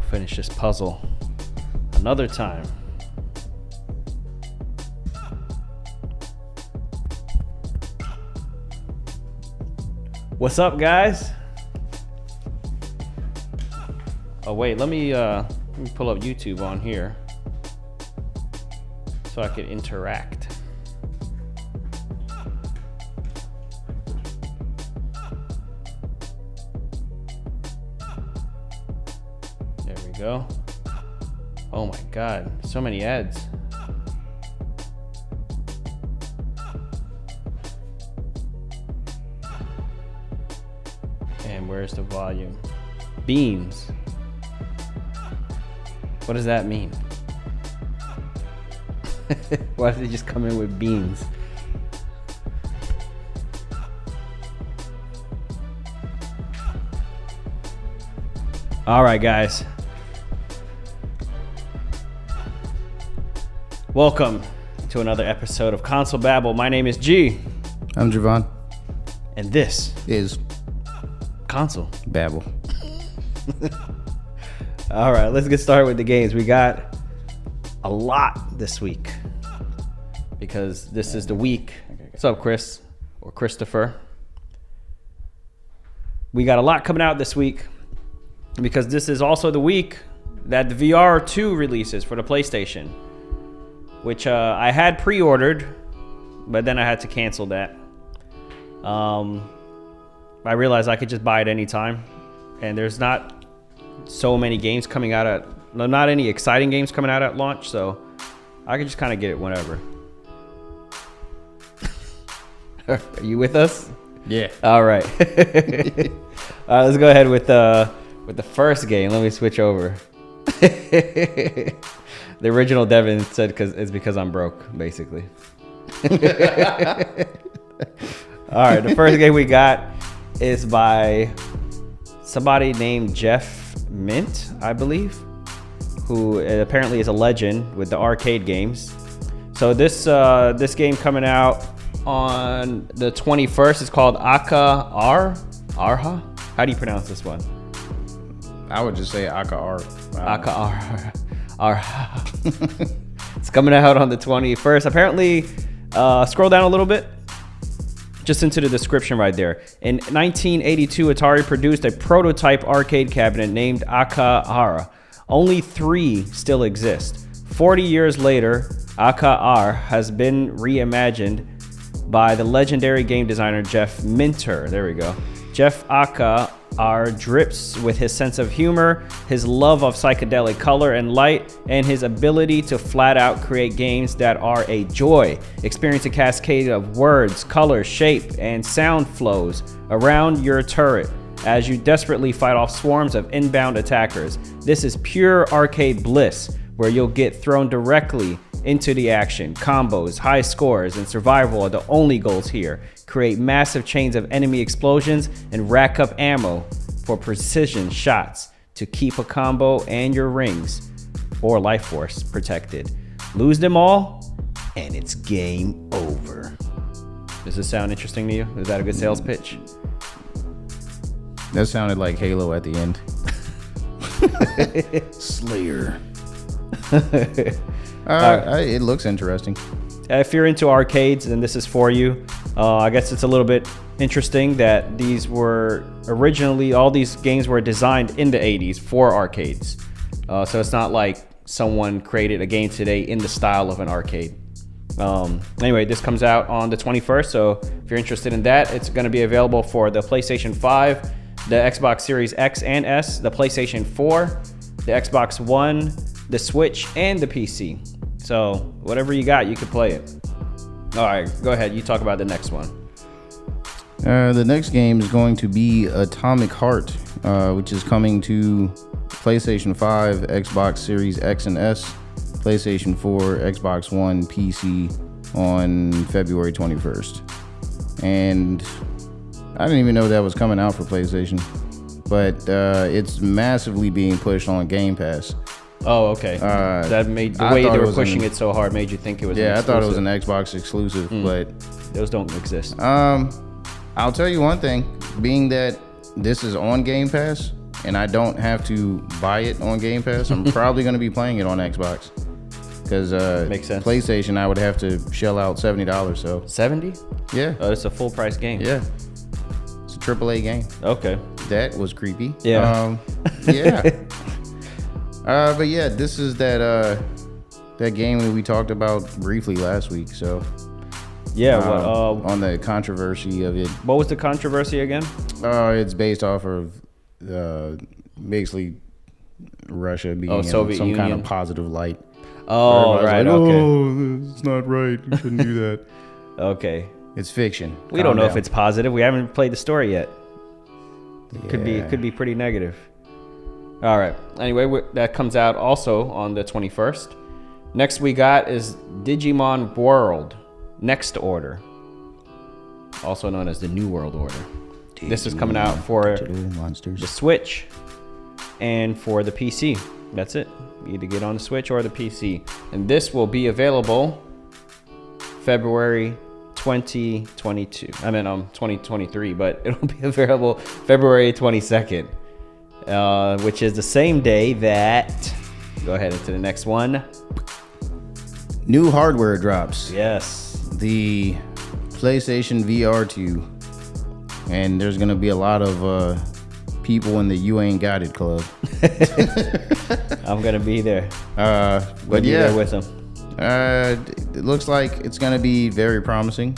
finish this puzzle another time. What's up, guys? Oh wait, let me pull up YouTube on here so I can interact. There we go. Oh my God, so many ads. And where's the volume? Beans. What does that mean? Why did they just come in with beans? All right, guys. Welcome to another episode of Console Babble. My name is G. I'm Javon. And this is Console Babble. All right, let's get started with the games. We got a lot this week because this is the week. What's up, Chris or Christopher? We got a lot coming out this week because this is also the week that the VR2 releases for the PlayStation, which I had pre-ordered, but then I had to cancel that. I realized I could just buy it anytime, and there's not so many games coming out at, not any exciting games coming out at launch, so I could just kind of get it whenever. Are you with us? Yeah. All right. All right, let's go ahead with the first game. Let me switch over. The original Devin said it's because I'm broke, basically. All right, the first game we got is by somebody named Jeff Mint, I believe, who apparently is a legend with the arcade games. So this game coming out on the 21st is called Arha. How do you pronounce this one? I would just say Arha. It's coming out on the 21st. Apparently, scroll down a little bit, just into the description right there. In 1982, Atari produced a prototype arcade cabinet named Arha. Only 3 still exist. 40 years later, Arha has been reimagined by the legendary game designer Jeff Minter. There we go. Jeff Arha drips with his sense of humor, his love of psychedelic color and light, and his ability to flat out create games that are a joy. Experience a cascade of words, color, shape, and sound flows around your turret as you desperately fight off swarms of inbound attackers. This is pure arcade bliss, where you'll get thrown directly into the action. Combos, high scores, and survival are the only goals here. Create massive chains of enemy explosions and rack up ammo for precision shots to keep a combo and your rings or life force protected. Lose them all and it's game over. Does this sound interesting to you? Is that a good sales pitch? That sounded like Halo at the end. Slayer. It looks interesting. If you're into arcades, then this is for you. I guess it's a little bit interesting that these were originally, all these games were designed in the 80s for arcades. So it's not like someone created a game today in the style of an arcade. Anyway, this comes out on the 21st. So if you're interested in that, it's going to be available for the PlayStation 5, the Xbox Series X and S, the PlayStation 4, the Xbox One, the Switch, and the PC. So whatever you got, you can play it. All right, go ahead. You talk about the next one. The next game is going to be Atomic Heart, which is coming to PlayStation 5, Xbox Series X and S, PlayStation 4, Xbox One, PC on February 21st. And I didn't even know that was coming out for PlayStation, but it's massively being pushed on Game Pass. Oh, okay. That made the way they were pushing it so hard made you think it was. Yeah, I thought it was an Xbox exclusive, but those don't exist. I'll tell you one thing: being that this is on Game Pass, and I don't have to buy it on Game Pass, I'm probably going to be playing it on Xbox. Because Makes sense. PlayStation, I would have to shell out $70. So 70? yeah, Oh, it's a full price game. yeah, it's a AAA game. Okay. That was creepy. Yeah. Yeah. But yeah, this is that game that we talked about briefly last week. So Yeah. on the controversy of it. What was the controversy again? It's based off of basically Russia being in Soviet some kind Union. of positive light. Oh, Everybody's right. like, Okay. oh, it's not right. You shouldn't do that. Okay. It's fiction. We don't know if it's positive. We haven't played the story yet. Could be pretty negative. All right. Anyway, that comes out also on the 21st. Next we got is Digimon World Next Order, also known as the New World Order. This is coming out for the Switch and for the PC. That's it. Either get on the Switch or the PC. And this will be available February 2022. I mean, 2023, but it'll be available February 22nd, which is the same day that... Go ahead into the next one. New hardware drops. Yes. The PlayStation VR2. And there's going to be a lot of people in the You Ain't Got It club. I'm going to be there. But be yeah, there with them. It looks like it's going to be very promising.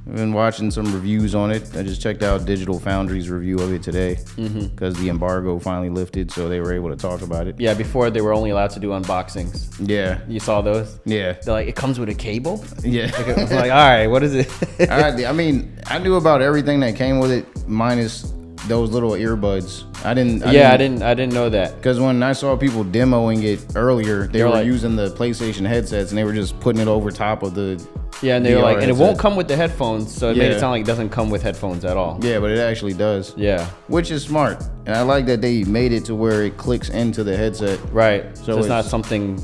I've been watching some reviews on it. I just checked out Digital Foundry's review of it today because the embargo finally lifted, so they were able to talk about it. Yeah, before they were only allowed to do unboxings. Yeah. You saw those? Yeah. They're like, it comes with a cable? Yeah. I'm like, all right, what is it? I mean, I knew about everything that came with it, minus those little earbuds. I didn't know that. Because when I saw people demoing it earlier, they were like, using the PlayStation headsets and they were just putting it over top of the Yeah, and they VR were like, and it won't headset. come with the headphones, so it made it sound like it doesn't come with headphones at all. Yeah, but it actually does. Yeah. Which is smart. And I like that they made it to where it clicks into the headset. Right. So it's not it's- something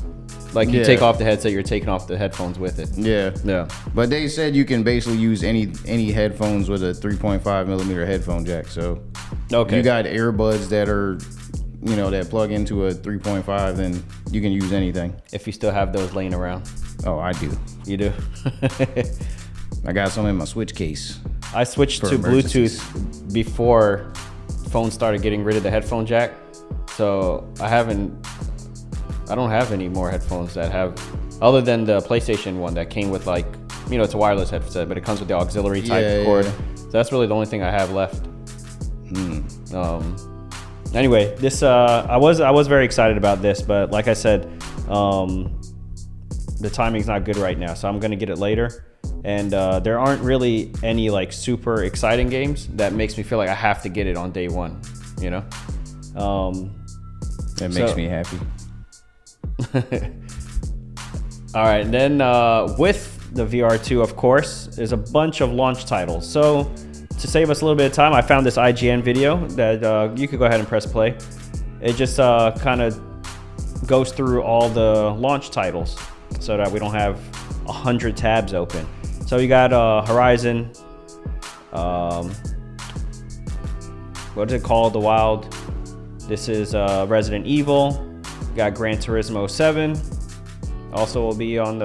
like you take off the headset, you're taking off the headphones with it. Yeah. Yeah. But they said you can basically use any headphones with a 3.5 millimeter headphone jack. So Okay. you got earbuds that are, that plug into a 3.5, then you can use anything. If you still have those laying around. Oh, I do. You do? I got some in my Switch case. I switched For to emergencies. Bluetooth before phones started getting rid of the headphone jack. So I don't have any more headphones that have, other than the PlayStation one that came with it's a wireless headset, but it comes with the auxiliary type cord. Yeah. So that's really the only thing I have left. Anyway, this I was very excited about this, but like I said, the timing's not good right now, so I'm gonna get it later. And there aren't really any super exciting games that makes me feel like I have to get it on day one. That makes me happy. All right, and then with the VR2, of course, there's a bunch of launch titles. So to save us a little bit of time, I found this IGN video that you could go ahead and press play. It just kind of goes through all the launch titles so that we don't have 100 tabs open. So you got Horizon, what is it called? The Wild. This is Resident Evil. You got Gran Turismo 7. Also will be on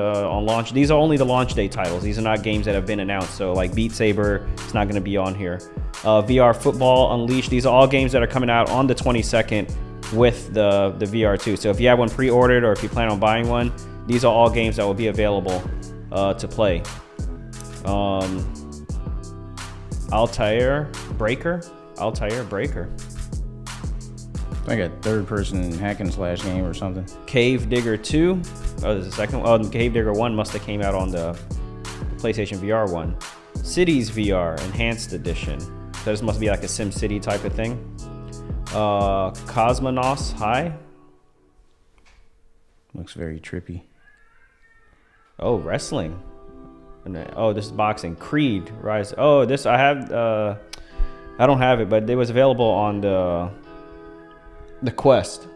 launch. These are only the launch day titles. These are not games that have been announced. So like Beat Saber, it's not going to be on here. VR Football Unleashed. These are all games that are coming out on the 22nd with the VR2. So if you have one pre-ordered or if you plan on buying one, these are all games that will be available to play. Altair Breaker. Like a third-person hack and slash game or something. Cave Digger 2. Oh, there's a second one. Oh, Cave Digger 1 must have came out on the PlayStation VR one. Cities VR Enhanced Edition. So this must be like a Sim City type of thing. Cosmonauts High. Looks very trippy. Oh, wrestling. And then, oh, this is boxing. Creed Rise. Oh, this I have. I don't have it, but it was available on the Quest.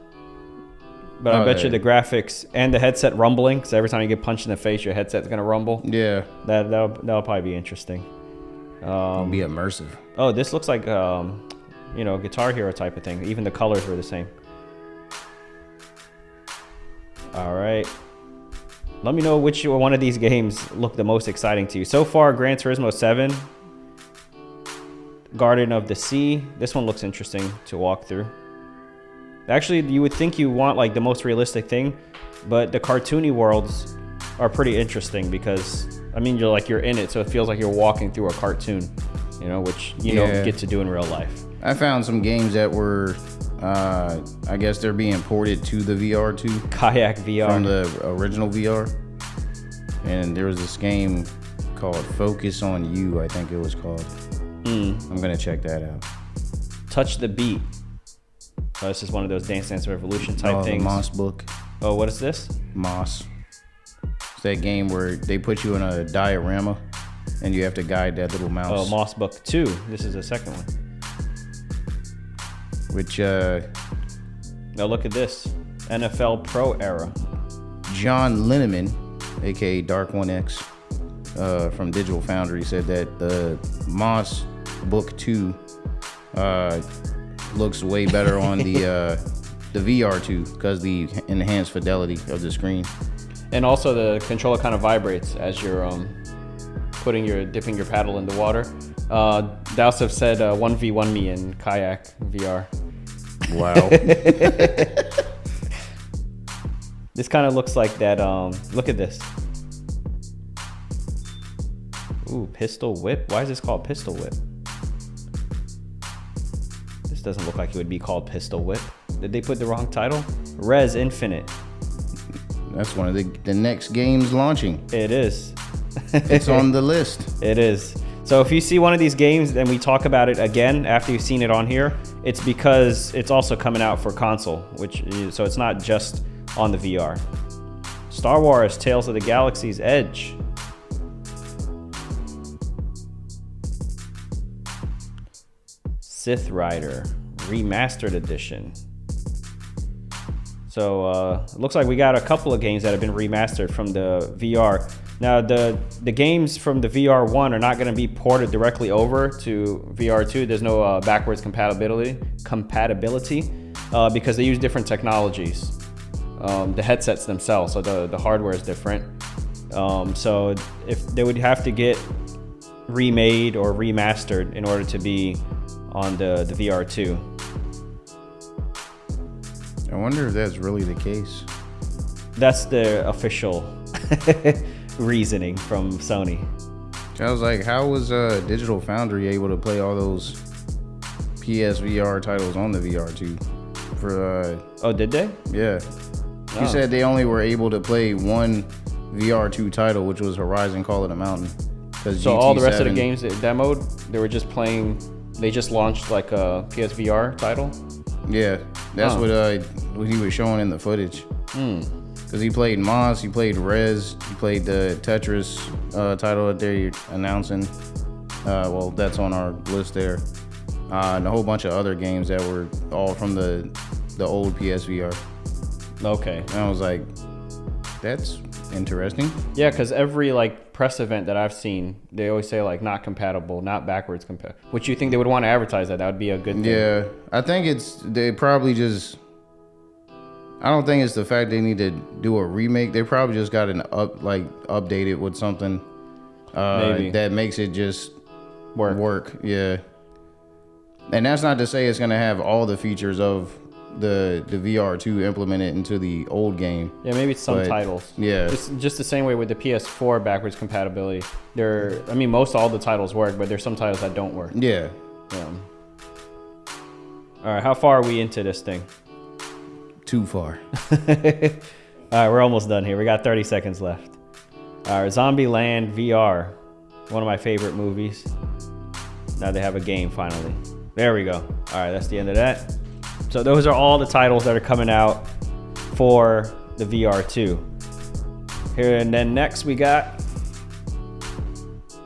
But I bet you the graphics and the headset rumbling, because every time you get punched in the face, your headset's gonna rumble. Yeah. That'll probably be interesting. It'll be immersive. Oh, this looks like you know, Guitar Hero type of thing. Even the colors were the same. All right. Let me know which one of these games look the most exciting to you. So far, Gran Turismo 7, Garden of the Sea. This one looks interesting to walk through. Actually, you would think you want like the most realistic thing, but the cartoony worlds are pretty interesting because, I mean, you're in it, so it feels like you're walking through a cartoon, you know, which you don't get to do in real life. I found some games that were, I guess they're being ported to the VR2. Kayak VR. From the original VR. And there was this game called Focus on You, I think it was called. I'm going to check that out. Touch the Beat. Oh, this is one of those Dance Dance Revolution type things. The Moss book. Oh, what is this? Moss. It's that game where they put you in a diorama and you have to guide that little mouse. Oh, Moss Book 2. This is the second one. Which, now look at this. NFL Pro Era. John Linneman, aka Dark 1X, from Digital Foundry, said that the Moss Book 2 looks way better on the VR2 because the enhanced fidelity of the screen. And also the controller kind of vibrates as you're dipping your paddle in the water. Dowsef said 1v1 me in Kayak VR. Wow. This kind of looks like that. Look at this. Ooh, Pistol Whip. Why is this called Pistol Whip? This doesn't look like it would be called Pistol Whip. Did they put the wrong title? Res Infinite. That's one of the next games launching. It is. It's on the list. It is. So if you see one of these games and we talk about it again after you've seen it on here, it's because it's also coming out for console, so it's not just on the VR. Star Wars Tales of the Galaxy's Edge. Sith Rider Remastered Edition. So it looks like we got a couple of games that have been remastered from the VR. Now the games from the VR1 are not going to be ported directly over to VR2. There's no backwards compatibility because they use different technologies. The headsets themselves, so the hardware is different. So if they would have to get remade or remastered in order to be on the VR2. I wonder if that's really the case. That's the official reasoning from Sony. I was like, how was Digital Foundry able to play all those PSVR titles on the VR2? Oh, did they? Yeah. He said they only were able to play one VR2 title, which was Horizon Call of the Mountain. So all the rest of the games that demoed, they were just playing. They just launched like a PSVR title. Yeah, that's what he was showing in the footage. Because he played Moss, he played Rez, he played the Tetris title that they're announcing. Well, that's on our list there. And a whole bunch of other games that were all from the old PSVR. Okay. And I was like, that's interesting. Yeah, because every like press event that I've seen, they always say like not compatible, not backwards compatible. Which you think they would want to advertise that? That would be a good thing. Yeah, I think they probably just. I don't think it's the fact they need to do a remake. They probably just got update it with something that makes it just work. Yeah. And that's not to say it's gonna have all the features of the VR2 implemented into the old game. Yeah, maybe it's some titles. Yeah. It's just the same way with the PS4 backwards compatibility. Most all the titles work, but there's some titles that don't work. Yeah. All right, how far are we into this thing? Too far. All right, we're almost done here. We got 30 seconds left. All right, Zombieland VR, one of my favorite movies. Now they have a game finally. There we go. All right, that's the end of that. So those are all the titles that are coming out for the VR2. Here and then next we got,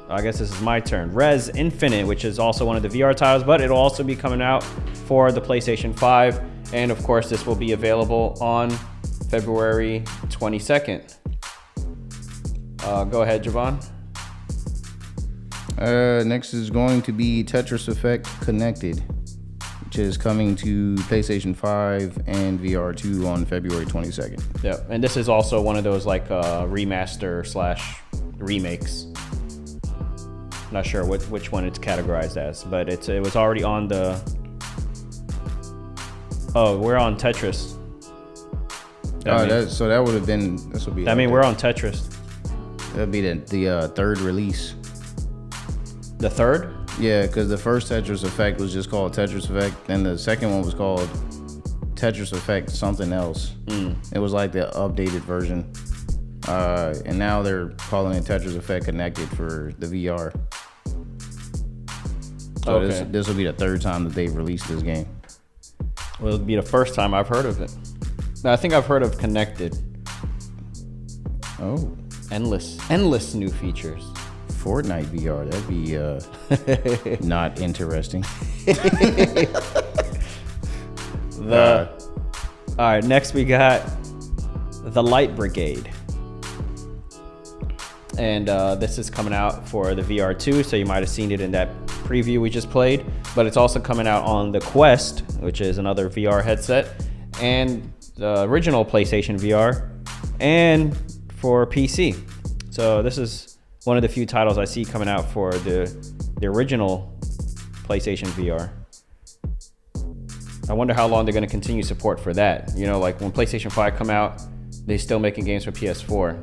I guess this is my turn, Res Infinite, which is also one of the VR titles, but it'll also be coming out for the PlayStation 5. And of course, this will be available on February 22nd. Go ahead, Javon. Next is going to be Tetris Effect Connected, which is coming to PlayStation 5 and VR2 on February 22nd. Yeah, and this is also one of those like remaster / remakes. Not sure which one it's categorized as, but it was already on the. Oh, we're on Tetris. So that would have been. This would be. I mean, we're on Tetris. That'd be the third release. The third? Yeah, because the first Tetris Effect was just called Tetris Effect, and the second one was called Tetris Effect something else. It was like the updated version, and now they're calling it Tetris Effect Connected for the VR. So Okay. this will be the third time that they've released this game. Well, it'll be the first time I've heard of it. No, I think I've heard of Connected. Oh, Endless new features. Fortnite VR, that'd be not interesting. All right, next we got the Light Brigade. And this is coming out for the VR2, so you might have seen it in that preview we just played. But it's also coming out on the Quest, which is another VR headset, and the original PlayStation VR, and for PC. So this is one of the few titles I see coming out for the original PlayStation VR. I wonder how long they're going to continue support for that. You know, like when PlayStation 5 come out, they're still making games for PS4.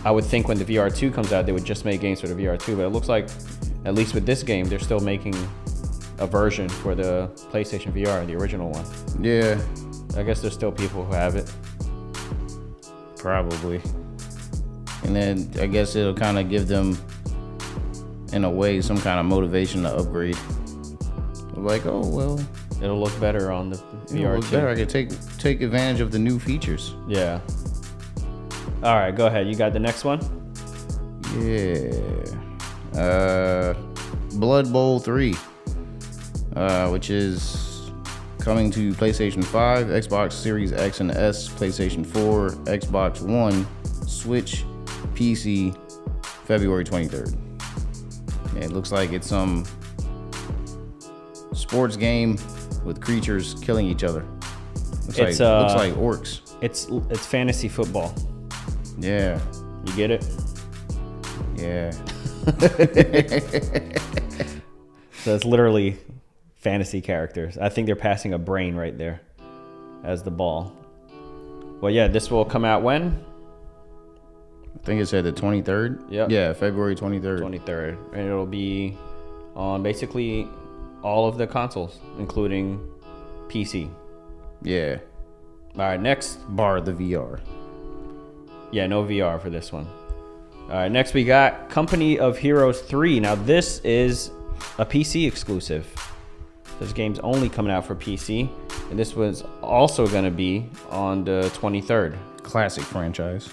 I would think when the VR2 comes out, they would just make games for the VR2, but it looks like, at least with this game, they're still making a version for the PlayStation VR, the original one. Yeah, I guess there's still people who have it. probably. And then I guess it'll kind of give them, in a way, some kind of motivation to upgrade. Like, oh well, It'll look better on the it'll look VR2. better. I can take advantage of the new features. Yeah. All right, go ahead. You got the next one? Yeah. Blood Bowl 3, which is coming to PlayStation 5, Xbox Series X and S, PlayStation 4, Xbox One, Switch, PC, February 23rd. Yeah, it looks like it's some sports game with creatures killing each other. Looks like orcs. It's fantasy football. Yeah. You get it? Yeah. So it's literally fantasy characters. I think they're passing a brain right there as the ball. Well, yeah, this will come out when? I think it said the 23rd. Yep. Yeah, February 23rd. 23rd. And it'll be on basically all of the consoles, including PC. Yeah. All right, next. Bar the VR. Yeah, no VR for this one. All right, next we got Company of Heroes 3. Now this is a PC exclusive. This game's only coming out for PC, and this was also going to be on the 23rd. Classic franchise.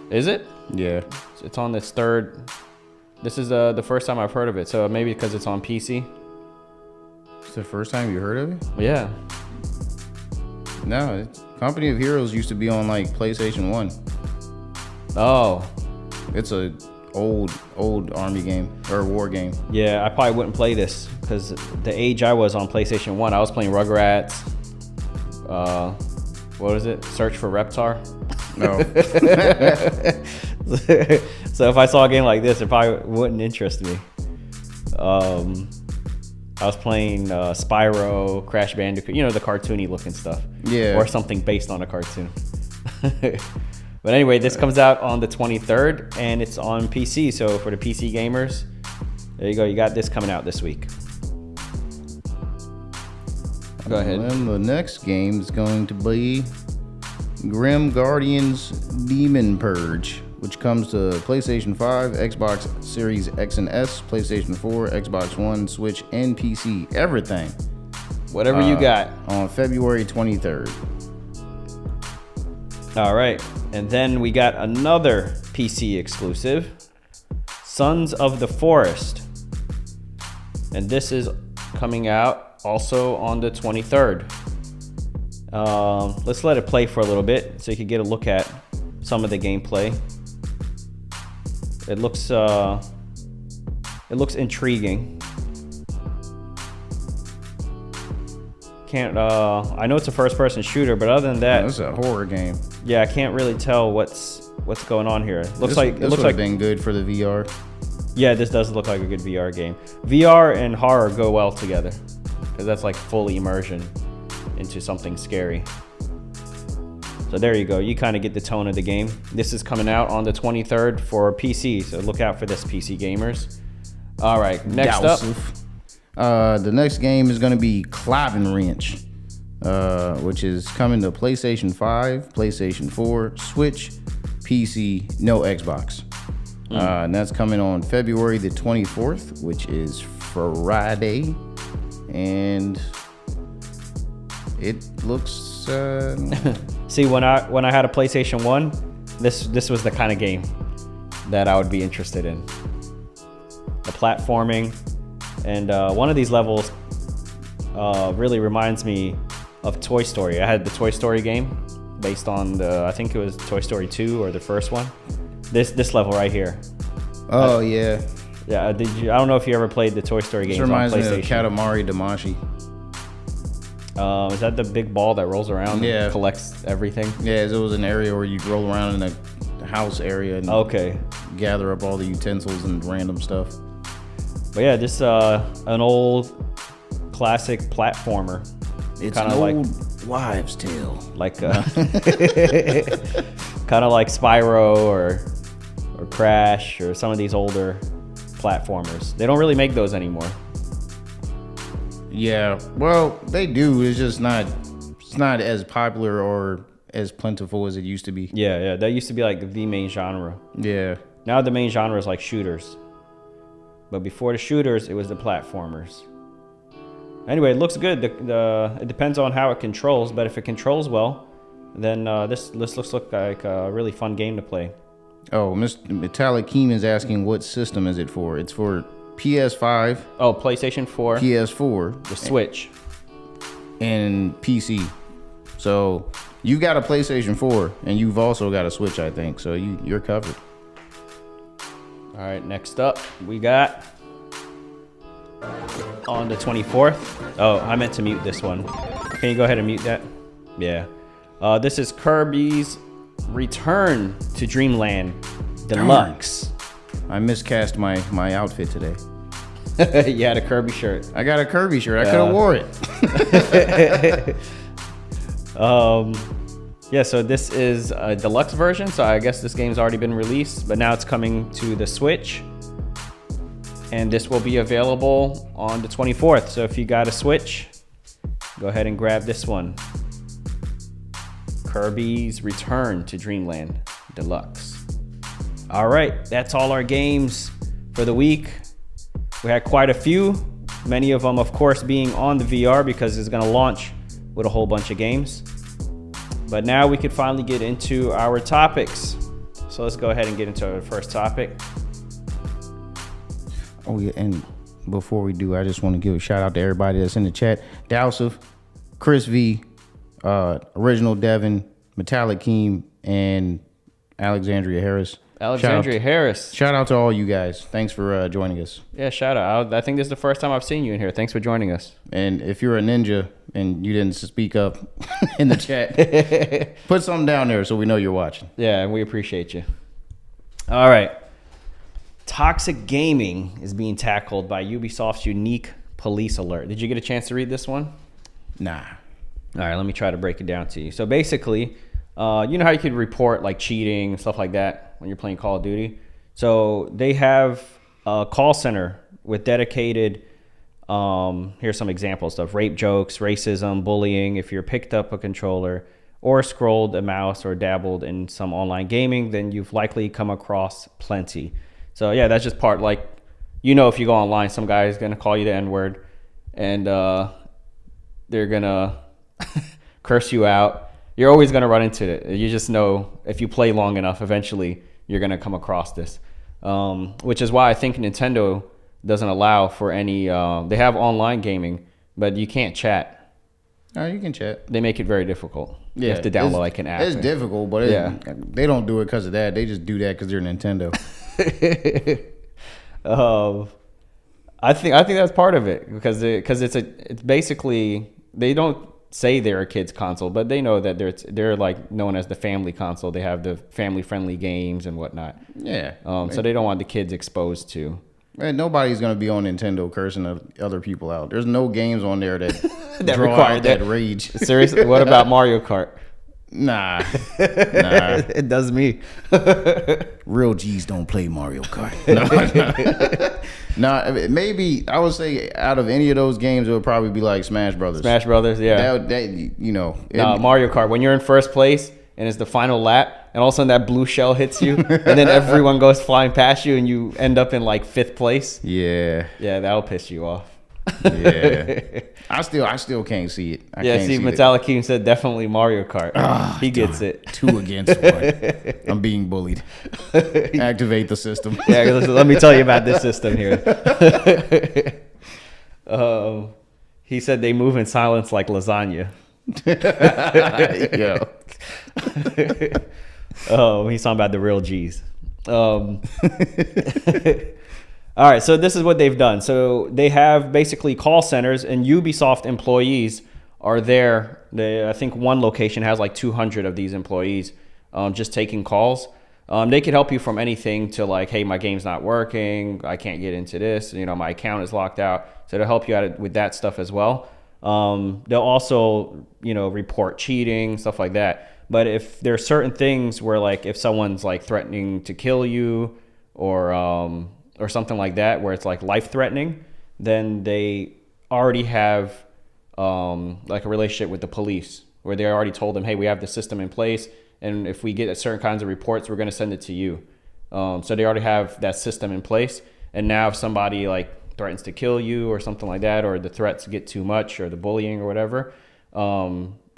Is it? Yeah. It's on its third. This is the first time I've heard of it, so maybe because it's on PC. It's the first time you heard of it? Yeah. No, Company of Heroes used to be on like PlayStation 1. Oh. It's a old army game or war game. Yeah, I probably wouldn't play this because the age I was on PlayStation 1, I was playing Rugrats. What was it? Search for Reptar. No. So if I saw a game like this, it probably wouldn't interest me. I was playing Spyro, Crash Bandicoot, the cartoony looking stuff. Yeah. Or something based on a cartoon. But anyway, this comes out on the 23rd, and it's on PC. So for the PC gamers, there you go. You got this coming out this week. Go ahead. And the next game is going to be Grim Guardians Demon Purge, which comes to PlayStation 5, Xbox Series X and S, PlayStation 4, Xbox One, Switch, and PC. Everything. Whatever you got. On February 23rd. All right. And then we got another PC exclusive, Sons of the Forest. And this is coming out also on the 23rd. Let's let it play for a little bit so you can get a look at some of the gameplay. It looks intriguing. Can't. I know it's a first-person shooter, but other than that, It's a horror game. yeah, I can't really tell what's going on here. It looks like been good for the VR. Yeah, this does look like a good VR game. VR and horror go well together because that's like full immersion into something scary. So there you go. You kind of get the tone of the game. This is coming out on the 23rd for PC, so look out for this, PC gamers. All right, next up. The next game is going to be Clavin Wrench, which is coming to PlayStation 5, PlayStation 4, Switch, PC, no Xbox. And that's coming on February the 24th, which is Friday. And it looks... See, when I had a PlayStation 1, this was the kind of game that I would be interested in. The platforming, and one of these levels really reminds me of Toy Story. I had the Toy Story game based on I think it was Toy Story 2 or the first one. This level right here. Oh, yeah. Yeah, I don't know if you ever played the Toy Story games on PlayStation. This reminds me of Katamari Damacy. Is that the big ball that rolls around and collects everything? Yeah, it was an area where you'd roll around in the house area and gather up all the utensils and random stuff. But yeah, just an old classic platformer. It's an old wives' tale. Like kind of like Spyro or Crash or some of these older platformers. They don't really make those anymore. Yeah, well, they do. It's just not as popular or as plentiful as it used to be. Yeah, that used to be like the main genre. Yeah. Now the main genre is like shooters. But before the shooters, it was the platformers. Anyway, it looks good. It depends on how it controls, but if it controls well, then this looks like a really fun game to play. Oh, Mr. Metallic Keem is asking what system is it for? It's for PS5. Oh, PlayStation 4. PS4. The Switch. And PC. So you got a PlayStation 4, and you've also got a Switch, I think. So you're covered. All right, next up, we got on the 24th. Oh, I meant to mute this one. Can you go ahead and mute that? Yeah. This is Kirby's Return to Dreamland Deluxe. I miscast my outfit today. You had a Kirby shirt. I got a Kirby shirt. I could have wore it. Yeah, so this is a deluxe version. So I guess this game's already been released, but now it's coming to the Switch. And this will be available on the 24th. So if you got a Switch, go ahead and grab this one. Kirby's Return to Dreamland Deluxe. All right, that's all our games for the week. We had quite a few, many of them, of course, being on the VR because it's going to launch with a whole bunch of games. But now we could finally get into our topics. So let's go ahead and get into our first topic. Oh, yeah, and before we do, I just want to give a shout out to everybody that's in the chat. Dowsif, Chris V, Original Devin, Metallic Keem, and Alexandria Harris. Harris. Shout out to all you guys. Thanks for joining us. Yeah, shout out. I think this is the first time I've seen you in here. Thanks for joining us. And if you're a ninja and you didn't speak up in the chat, put something down there so we know you're watching. Yeah, and we appreciate you. All right. Toxic gaming is being tackled by Ubisoft's unique police alert. Did you get a chance to read this one? Nah. All right, let me try to break it down to you. So basically, you know how you could report like cheating and stuff like that when you're playing Call of Duty? So they have a call center with dedicated, here's some examples of rape jokes, racism, bullying. If you're picked up a controller or scrolled a mouse or dabbled in some online gaming, then you've likely come across plenty. So yeah, that's just part, like, you know, if you go online, some guy is going to call you the N-word and they're going to curse you out. You're always going to run into it. You just know if you play long enough, eventually you're going to come across this, which is why I think Nintendo doesn't allow for any, they have online gaming, but you can't chat. No, you can chat. They make it very difficult. Yeah, you have to download like an app. It's difficult, but they don't do it because of that. They just do that because they're Nintendo. I think that's part of it because it's basically they don't say they're a kids console, but they know that they're like known as the family console. They have the family friendly games and whatnot. Yeah. So they don't want the kids exposed to. Man, nobody's gonna be on Nintendo cursing other people out. There's no games on there that that draw require out that rage. Seriously, what about Mario Kart? Nah. It does me. Real G's don't play Mario Kart. No, maybe I would say out of any of those games, it would probably be like Smash Brothers. Smash Brothers, yeah. Mario Kart. When you're in first place and it's the final lap, and all of a sudden that blue shell hits you, and then everyone goes flying past you, and you end up in like 5th place. Yeah. Yeah, that'll piss you off. Yeah. I still can't see it. Metallic said definitely Mario Kart. He gets it. 2 against 1. I'm being bullied. Activate the system. Yeah, let me tell you about this system here. He said they move in silence like lasagna. Yo. He's talking about the real G's. All right, so this is what they've done. So they have basically call centers, and Ubisoft employees are there. I think one location has like 200 of these employees just taking calls. They can help you from anything to like, hey, my game's not working. I can't get into this. My account is locked out. So they'll help you out with that stuff as well. They'll also, report cheating, stuff like that. But if there are certain things where like if someone's like threatening to kill you or something like that, where it's like life-threatening, then they already have like a relationship with the police, where they already told them, hey, we have the system in place, and if we get certain kinds of reports, we're going to send it to you. So they already have that system in place, and now if somebody like threatens to kill you or something like that, or the threats get too much, or the bullying or whatever,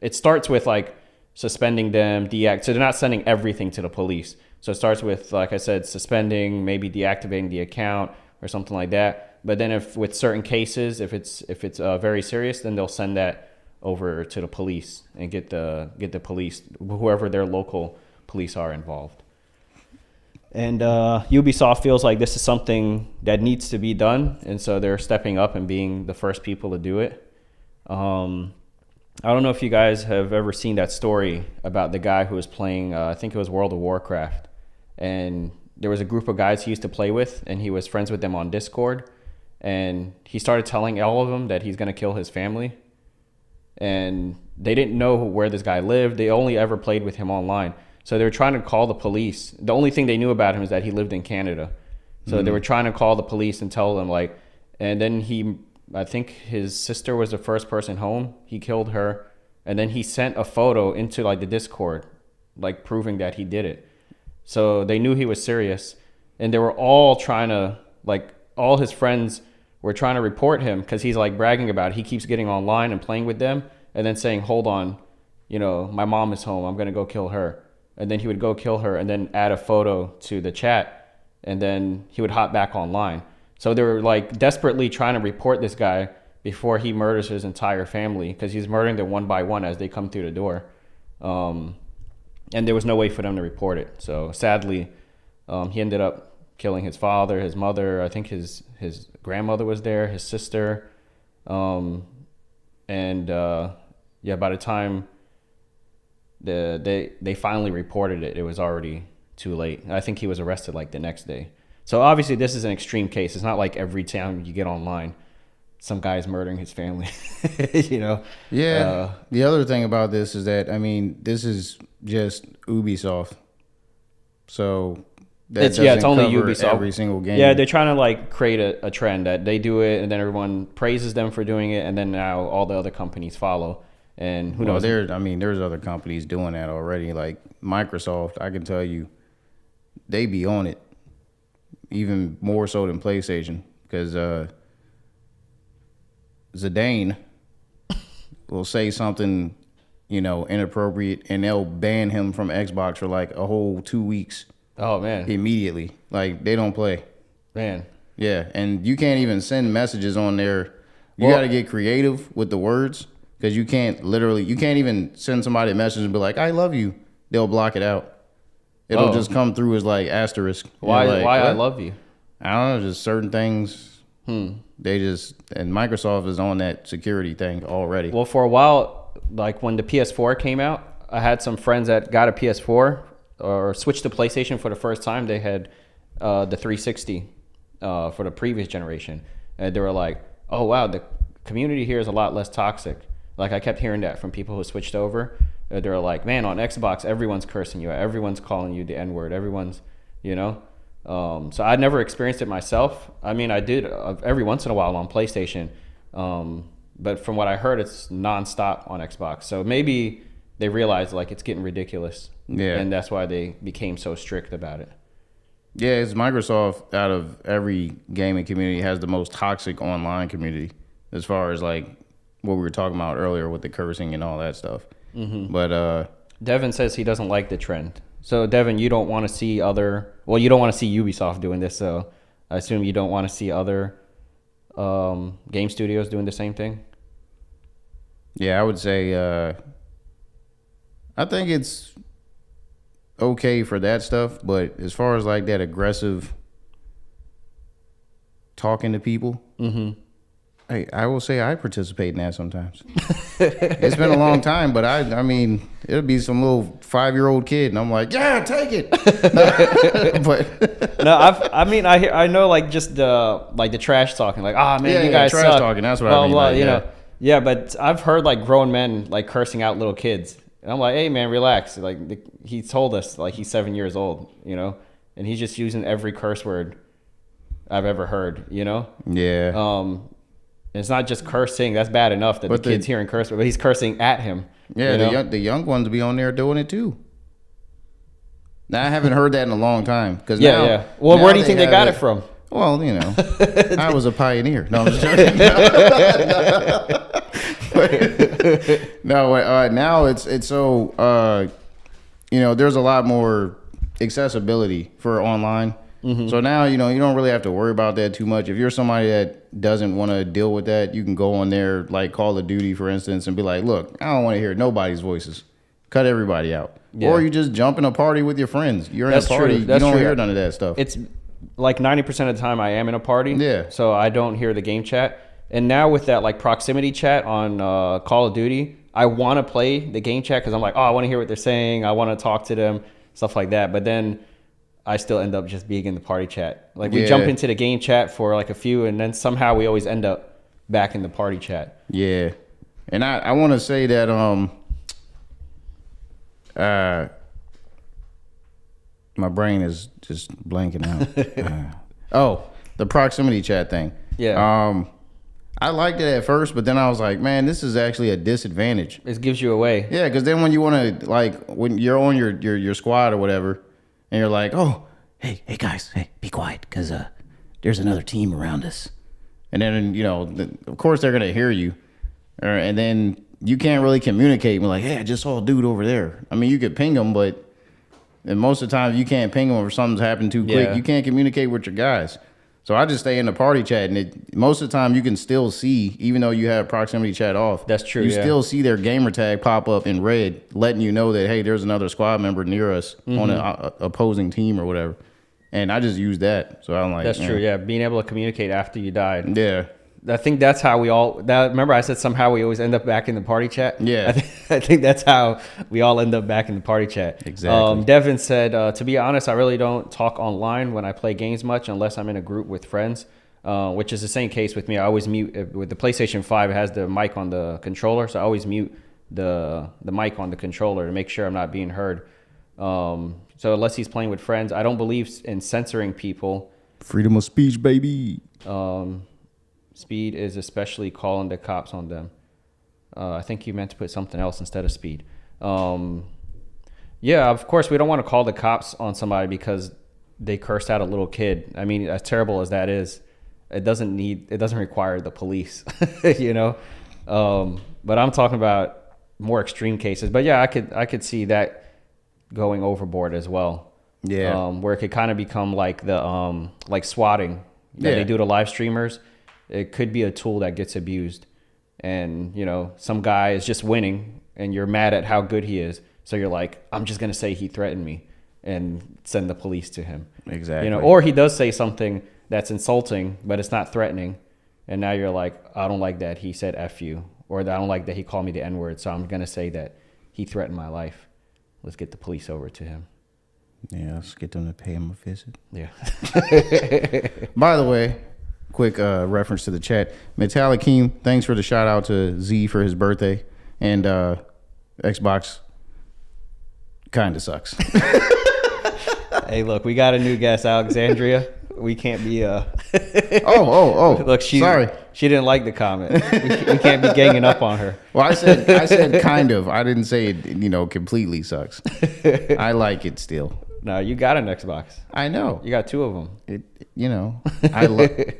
it starts with like suspending them, so they're not sending everything to the police. So it starts with, like I said, suspending, maybe deactivating the account or something like that. But then if with certain cases, if it's very serious, then they'll send that over to the police and get the police, whoever their local police are, involved. And Ubisoft feels like this is something that needs to be done, and so they're stepping up and being the first people to do it. I don't know if you guys have ever seen that story about the guy who was playing, I think it was World of Warcraft. And there was a group of guys he used to play with, and he was friends with them on Discord. And he started telling all of them that he's going to kill his family. And they didn't know where this guy lived. They only ever played with him online. So they were trying to call the police. The only thing they knew about him is that he lived in Canada. So they were trying to call the police and tell them, like, and then I think his sister was the first person home. He killed her. And then he sent a photo into like the Discord, like proving that he did it. So they knew he was serious, and they were all trying to, like, all his friends were trying to report him because he's like bragging about it. He keeps getting online and playing with them and then saying, hold on, my mom is home. I'm going to go kill her. And then he would go kill her and then add a photo to the chat, and then he would hop back online. So they were like desperately trying to report this guy before he murders his entire family, because he's murdering them one by one as they come through the door. And there was no way for them to report it. So sadly, he ended up killing his father, his mother. I think his grandmother was there, his sister. By the time they finally reported it, it was already too late. I think he was arrested like the next day. So obviously this is an extreme case. It's not like every time you get online, some guy's murdering his family, Yeah. The other thing about this is that, this is just Ubisoft. So it's only Ubisoft. Every single game. Yeah, they're trying to like create a trend that they do it, and then everyone praises them for doing it, and then now all the other companies follow. And who knows? There's other companies doing that already. Like Microsoft, I can tell you, they be on it even more so than PlayStation, because Zidane will say something, inappropriate, and they'll ban him from Xbox for like a whole 2 weeks. Oh man! Immediately, like they don't play. Man. Yeah, and you can't even send messages on there. You got to get creative with the words, because you can't even send somebody a message and be like, "I love you." They'll block it out. It'll just come through as like asterisk. Why? Like, why I love you? I don't know. Just certain things They just, and Microsoft is on that security thing already. Well, for a while, like when the PS4 came out, I had some friends that got a PS4 or switched to PlayStation for the first time. They had the 360 for the previous generation. And they were like, oh, wow, the community here is a lot less toxic. Like, I kept hearing that from people who switched over. They were like, man, on Xbox, everyone's cursing you. Everyone's calling you the N-word. Everyone's, you know. So I never experienced it myself. I mean, I did every once in a while on PlayStation. But from what I heard, it's nonstop on Xbox. So maybe they realized, like, it's getting ridiculous. Yeah. And that's why they became so strict about it. Yeah, it's Microsoft out of every gaming community has the most toxic online community as far as, like, what we were talking about earlier with the cursing and all that stuff. Mm-hmm. But Devin says he doesn't like the trend. So, Devin, you don't want to see you don't want to see Ubisoft doing this. So, I assume you don't want to see other game studios doing the same thing? Yeah, I would say I think it's okay for that stuff. But as far as, like, that aggressive talking to people, I will say I participate in that sometimes. It's been a long time, but I mean, it'll be some little 5-year-old kid, and I'm like, yeah, take it. But no, I know, like, just the trash talking, like, man, you guys trash suck. talking. That's what I mean. Like, you know, yeah, but I've heard, like, grown men, like, cursing out little kids, and I'm like, hey, man, relax. Like, he told us, like, he's 7 years old, you know, and he's just using every curse word I've ever heard, you know. Yeah. It's not just cursing. That's bad enough that the kid's hearing curse, but he's cursing at him. Yeah, you know? the young ones be on there doing it too. Now, I haven't heard that in a long time. Well, where do you think they got it from? Well, you know, I was a pioneer. No, I'm just joking. No, now it's so, you know, there's a lot more accessibility for online. Mm-hmm. So now, you know, you don't really have to worry about that too much. If you're somebody that doesn't want to deal with that, you can go on there, like Call of Duty, for instance, and be like, look, I don't want to hear nobody's voices. Cut everybody out. Yeah. Or you just jump in a party with your friends. You're in a party. You don't hear none of that stuff. It's like 90% of the time I am in a party. Yeah. So I don't hear the game chat. And now with that, like, proximity chat on Call of Duty, I want to play the game chat because I'm like, I want to hear what they're saying. I want to talk to them, stuff like that. But then I still end up just being in the party chat. Like, we jump into the game chat for like a few, and then somehow we always end up back in the party chat. Yeah. And I want to say that my brain is just blanking out. The proximity chat thing. Yeah. I liked it at first, but then I was like, man, this is actually a disadvantage. It gives you away. Yeah, because then when you want to, like, when you're on your squad or whatever, and you're like, hey guys, hey, be quiet, because there's another team around us. And then, you know, of course they're going to hear you. And then you can't really communicate. We're like, hey, I just saw a dude over there. I mean, you could ping them, but and most of the time you can't ping them if something's happened too quick. Yeah. You can't communicate with your guys. So I just stay in the party chat, and most of the time you can still see, even though you have proximity chat off. That's true. You still see their gamer tag pop up in red, letting you know that, hey, there's another squad member near us on an opposing team or whatever. And I just use that. So I'm like, that's true. Yeah, being able to communicate after you died. Yeah. I think that's how we all. Remember, I said somehow we always end up back in the party chat. Yeah, I think that's how we all end up back in the party chat. Exactly. Devin said, to be honest, I really don't talk online when I play games much unless I'm in a group with friends, which is the same case with me. I always mute with the PlayStation 5. It has the mic on the controller, so I always mute the mic on the controller to make sure I'm not being heard. So unless he's playing with friends, I don't believe in censoring people. Freedom of speech, baby. Speed is especially calling the cops on them. I think you meant to put something else instead of speed. Yeah, of course, we don't want to call the cops on somebody because they cursed out a little kid. I mean, as terrible as that is, it doesn't require the police, you know? But I'm talking about more extreme cases. But yeah, I could see that going overboard as well. Yeah. Where it could kind of become like the like swatting that they do to live streamers. It could be a tool that gets abused, and, you know, some guy is just winning and you're mad at how good he is. So you're like, I'm just going to say he threatened me and send the police to him. Exactly. You know, or he does say something that's insulting, but it's not threatening. And now you're like, I don't like that he said F you, or I don't like that he called me the N-word, so I'm going to say that he threatened my life. Let's get the police over to him. Yeah, let's get them to pay him a visit. Yeah. By the way, quick reference to the chat. Metallic Keem, thanks for the shout out to Z for his birthday. And Xbox kind of sucks. Hey, look, we got a new guest, Alexandria. We can't be Oh. Look, sorry. She didn't like the comment. We can't be ganging up on her. Well, I said kind of. I didn't say it, completely sucks. I like it still. No, you got an Xbox. I know. You got 2 of them.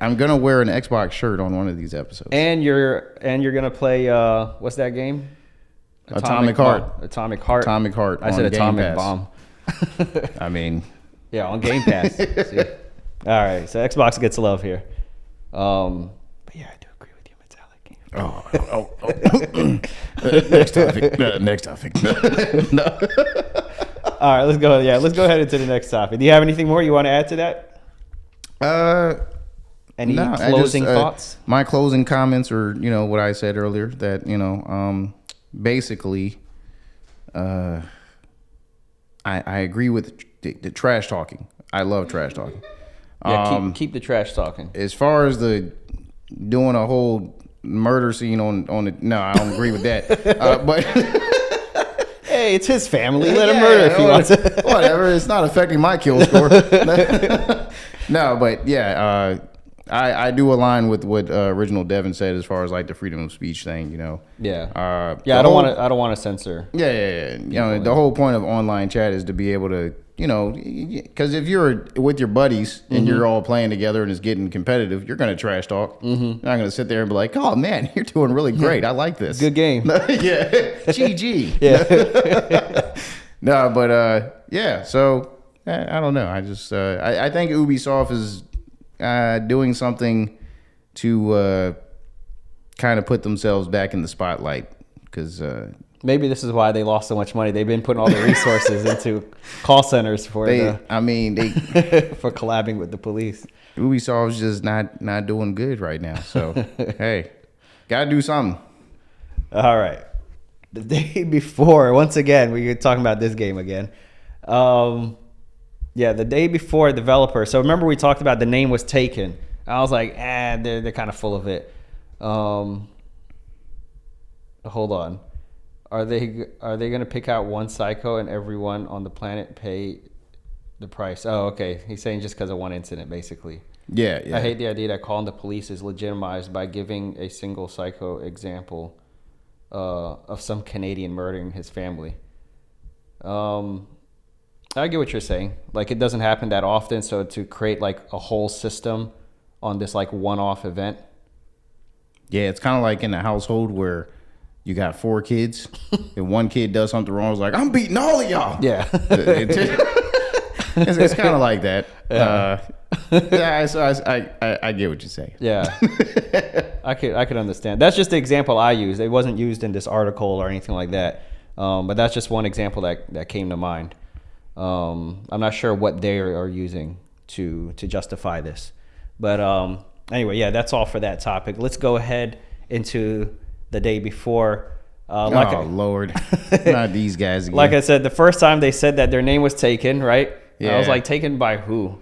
I'm gonna wear an Xbox shirt on one of these episodes. And you're gonna play what's that game? Atomic Heart. Atomic Heart. I said Atomic Bomb. I mean, yeah, on Game Pass. See? All right, so Xbox gets love here. But yeah, I do agree with you, Metallic game. Next topic. No. All right, let's go. Yeah, let's go ahead into the next topic. Do you have anything more you want to add to that? Any closing thoughts? My closing comments are, what I said earlier, that, basically, I agree with the trash talking. I love trash talking. Yeah, keep the trash talking. As far as the doing a whole murder scene on it, no, I don't agree with that. But hey, it's his family. Let him murder if he wants. Whatever. It's not affecting my kill score. No, but yeah, I do align with what original Devin said as far as like the freedom of speech thing. Yeah. I don't want to censor. Yeah. The whole point of online chat is to be able to, because if you're with your buddies and you're all playing together and it's getting competitive, you're going to trash talk. You're not going to sit there and be like, oh man, you're doing really great. I like this. Good game. Yeah. GG. Yeah. No, but yeah. So I don't know. I just I think Ubisoft is doing something to kind of put themselves back in the spotlight, because maybe this is why they lost so much money. They've been putting all the resources into call centers for they for collabing with the police. Ubisoft's just not doing good right now. So hey, gotta do something. All right. The day before, once again, we're talking about this game again. Yeah, the day before, developer. So remember we talked about the name was taken. I was like, they're kind of full of it. Hold on. Are they going to pick out one psycho and everyone on the planet pay the price? Oh, okay. He's saying just because of one incident, basically. Yeah. I hate the idea that calling the police is legitimized by giving a single psycho example of some Canadian murdering his family. I get what you're saying. Like, it doesn't happen that often, so to create like a whole system on this like one-off event. Yeah, it's kind of like in a household where you got 4 kids and one kid does something wrong. It's like, I'm beating all of y'all. Yeah. It's kind of like that. I get what you say. Yeah. I could understand. That's just the example I used. It wasn't used in this article or anything like that. But that's just one example that came to mind. I'm not sure what they are using to justify this. But anyway, yeah, that's all for that topic. Let's go ahead into the day before. Lord. Not these guys again. Like I said, the first time they said that their name was taken, right? Yeah. I was like, taken by who?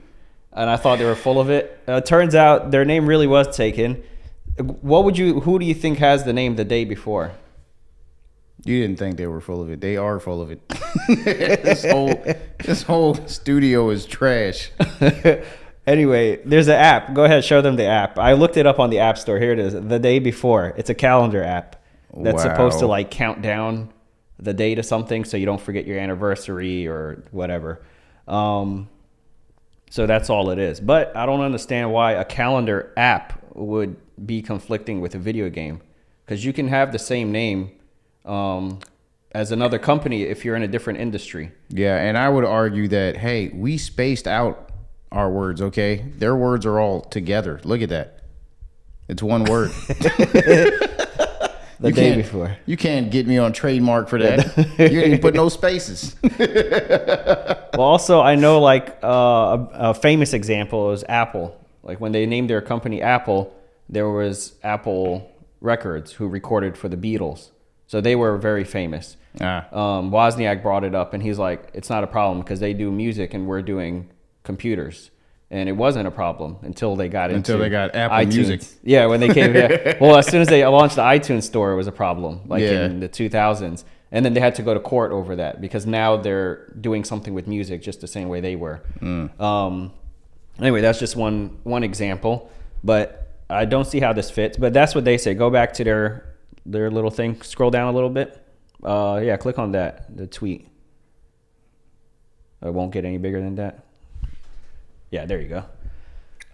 And I thought they were full of it. Turns out their name really was taken. Who do you think has the name the day before? You didn't think they were full of it. They are full of it. This whole studio is trash. Anyway, there's an app. Go ahead, show them the app. I looked it up on the App Store. Here it is. The day before. It's a calendar app that's supposed to like count down the day to something so you don't forget your anniversary or whatever. So that's all it is. But I don't understand why a calendar app would be conflicting with a video game, because you can have the same name as another company if you're in a different industry. Yeah, and I would argue that, hey, we spaced out our words, okay? Their words are all together. Look at that. It's one word. The day before. You can't get me on trademark for that. You didn't even put no spaces. Well, also, I know like a famous example is Apple. Like when they named their company Apple, there was Apple Records who recorded for the Beatles. So they were very famous. Wozniak brought it up and he's like, it's not a problem because they do music and we're doing computers. And it wasn't a problem until they got Apple iTunes. Music. Yeah, when they came here. Well, as soon as they launched the iTunes store, it was a problem, like in the 2000s. And then they had to go to court over that because now they're doing something with music just the same way they were. Anyway, that's just one example. But I don't see how this fits. But that's what they say. Go back to their little thing. Scroll down a little bit. Yeah, click on that, the tweet. It won't get any bigger than that. Yeah, there you go.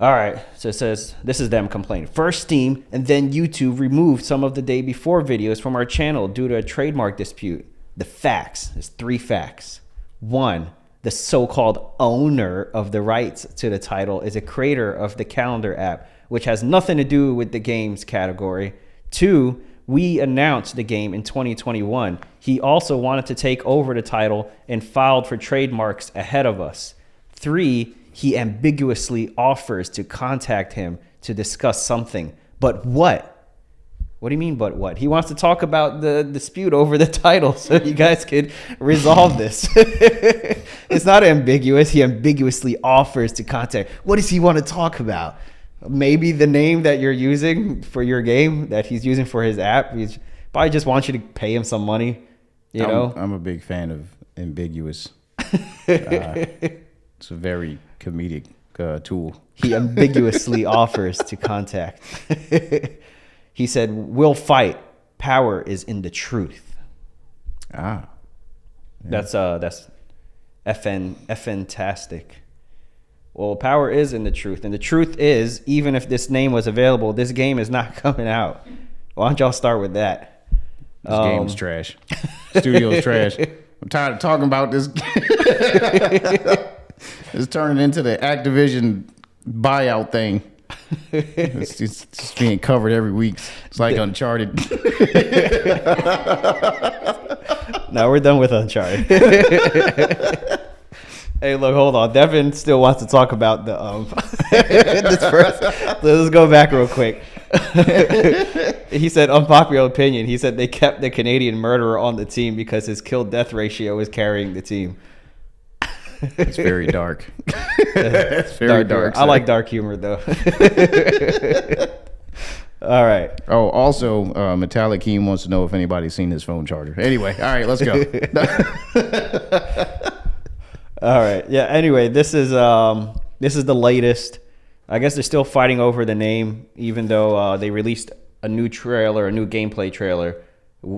All right, so it says, this is them complaining. First Steam and then YouTube removed some of the day before videos from our channel due to a trademark dispute. The facts, there's 3 facts. 1, the so-called owner of the rights to the title is a creator of the calendar app, which has nothing to do with the games category. 2, we announced the game in 2021. He also wanted to take over the title and filed for trademarks ahead of us. 3, he ambiguously offers to contact him to discuss something. But what? What do you mean, but what? He wants to talk about the dispute over the title so you guys could resolve this. It's not ambiguous. He ambiguously offers to contact. What does he want to talk about? Maybe the name that you're using for your game that he's using for his app. He's probably just wants you to pay him some money. You know? I'm a big fan of ambiguous. It's a very comedic tool. He ambiguously offers to contact. He said, we'll fight. Power is in the truth. Yeah. That's fantastic. Well, power is in the truth. And the truth is, even if this name was available, this game is not coming out. Why don't y'all start with that? This game's trash. Studio's trash. I'm tired of talking about this. It's turning into the Activision buyout thing. It's just being covered every week. It's like Uncharted. No, we're done with Uncharted. Hey, look, hold on. Devin still wants to talk about the this first. Let's go back real quick. He said, unpopular opinion. He said they kept the Canadian murderer on the team because his kill-death ratio was carrying the team. It's very dark. It's very dark. I like dark humor, though. All right. Oh, also, Metallic Keen wants to know if anybody's seen his phone charger. Anyway, all right, let's go. All right. Yeah. Anyway, this is the latest. I guess they're still fighting over the name, even though they released a new trailer, a new gameplay trailer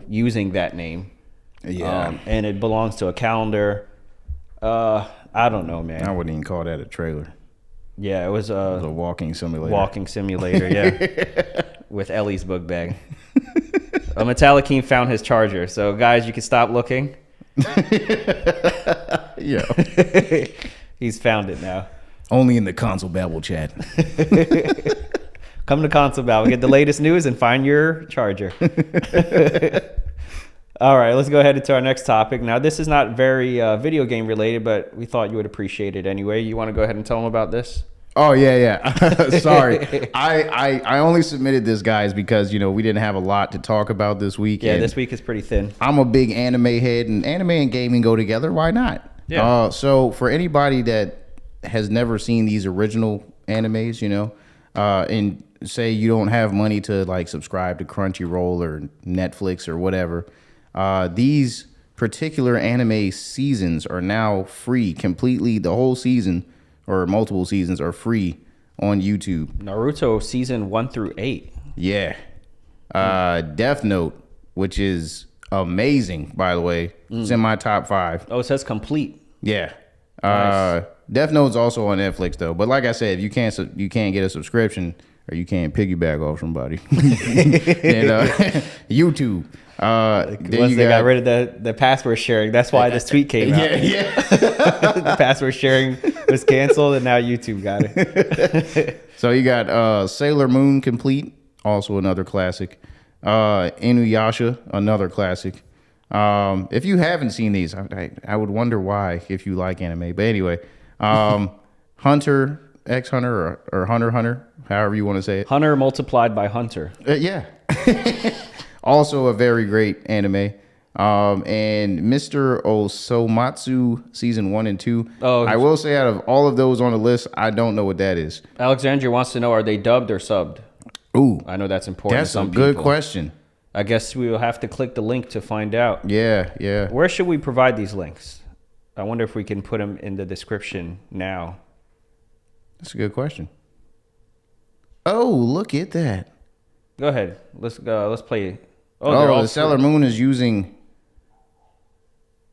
using that name. Yeah. And it belongs to a calendar. I don't know, man. I wouldn't even call that a trailer. Yeah, it was a walking simulator. Walking simulator, yeah. With Ellie's book bag. A Metallic King found his charger. So, guys, you can stop looking. Yeah. He's found it now. Only in the Console Babble chat. Come to Console Babble, get the latest news, and find your charger. All right, let's go ahead into our next topic. Now, this is not very video game related, but we thought you would appreciate it anyway. You want to go ahead and tell them about this? Oh, yeah. Sorry. I only submitted this, guys, because, we didn't have a lot to talk about this week. Yeah, this week is pretty thin. I'm a big anime head, and anime and gaming go together. Why not? Yeah. So for anybody that has never seen these original animes, and say you don't have money to like subscribe to Crunchyroll or Netflix or whatever, these particular anime seasons are now free completely. The whole season or multiple seasons are free on YouTube. Naruto season 1 through 8. Yeah. Death Note, which is amazing, by the way. It's in my top 5. Oh, it says complete. Yeah. Nice. Death Note's also on Netflix though. But like I said, if you can't get a subscription or you can't piggyback off somebody, then YouTube. Once they got rid of the password sharing, that's why this tweet came out. Yeah. The password sharing was canceled, and now YouTube got it. So you got Sailor Moon Complete, also another classic. Inuyasha, another classic. If you haven't seen these, I would wonder why if you like anime. But anyway, Hunter X Hunter or Hunter, however you want to say it. Hunter multiplied by Hunter. Yeah. Also a very great anime. And Mr. Osomatsu season 1 and 2. Oh, I will say out of all of those on the list, I don't know what that is. Alexandria wants to know, are they dubbed or subbed? Ooh, I know that's important. that's to some a good people. question. I guess we will have to click the link to find out. Yeah. Where should we provide these links? I wonder if we can put them in the description now. That's a good question. Oh, look at that. Go ahead. Let's play. Oh, the Sailor Moon is using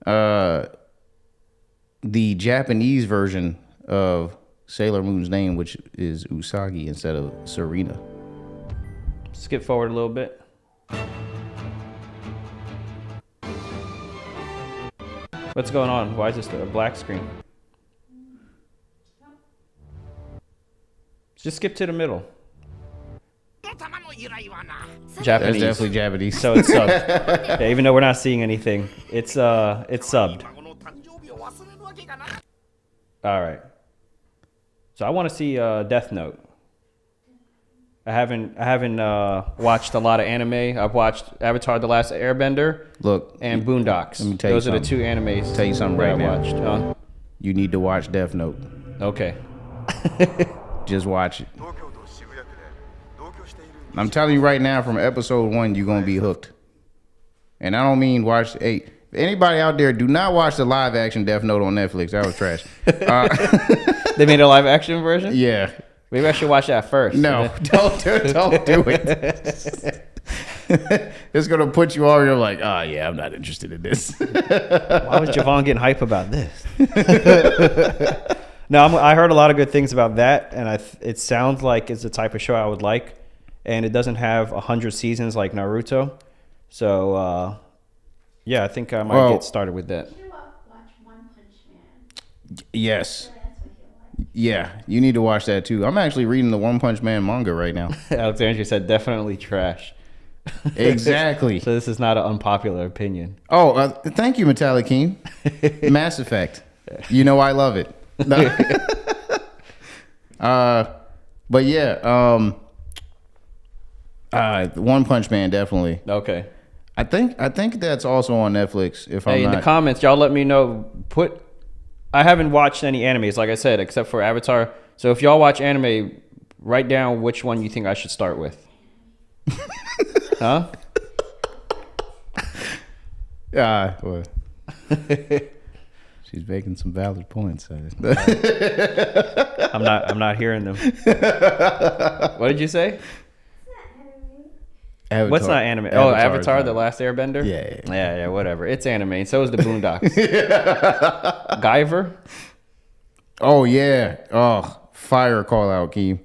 the Japanese version of Sailor Moon's name, which is Usagi instead of Serena. Skip forward a little bit. What's going on? Why is this a black screen? Just skip to the middle. Japanese. That's definitely Japanese. So it's subbed. Yeah, even though we're not seeing anything, it's subbed. All right. So I want to see Death Note. I haven't watched a lot of anime. I've watched Avatar: The Last Airbender. Look, and Boondocks. let me tell you Those are the something. two animes. Tell you something that right I now. watched. Huh? You need to watch Death Note. Okay. Just watch it. I'm telling you right now, from episode 1, you're gonna be hooked. And I don't mean watch. Hey, anybody out there, do not watch the live action Death Note on Netflix. That was trash. They made a live action version? Yeah. Maybe I should watch that first. No, don't do it. It's gonna put you all. You're like, oh yeah, I'm not interested in this. Why was Javon getting hype about this? No, I heard a lot of good things about that, and it sounds like it's the type of show I would like. And it doesn't have 100 seasons like Naruto, so yeah, I think I might get started with that. Did you watch One Punch Man? Yes. That's what you like. Yeah, you need to watch that too. I'm actually reading the One Punch Man manga right now. Alexandria said definitely trash. Exactly. So this is not an unpopular opinion. Oh, thank you, Metallic King. Mass Effect. You know I love it. No. But yeah, One Punch Man definitely. Okay. I think that's also on Netflix. If I'm Hey, in not. the comments, y'all let me know. I haven't watched any animes, like I said, except for Avatar. So if y'all watch anime, write down which one you think I should start with. Huh? Well, she's making some valid points. I'm not hearing them. What did you say? Avatar. What's not anime? Avatar: The Last Airbender? Yeah, whatever. It's anime, and so is the Boondocks. Guyver? Oh yeah. Oh, fire call out, Keem.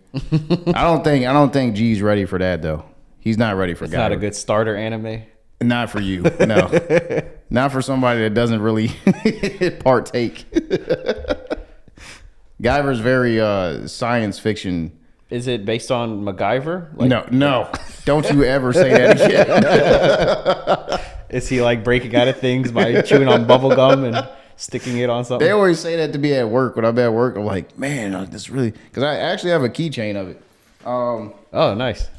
I don't think G's ready for that though. He's not ready for It's not a Guyver. good starter anime. Not for you. No. Not for somebody that doesn't really partake. Guyver's very science fiction. Is it based on MacGyver? No. Don't you ever say that again. Is he like breaking out of things by chewing on bubble gum and sticking it on something? They always say that to me at work. When I'm at work, I'm like, man, this really... Because I actually have a keychain of it. Oh, nice.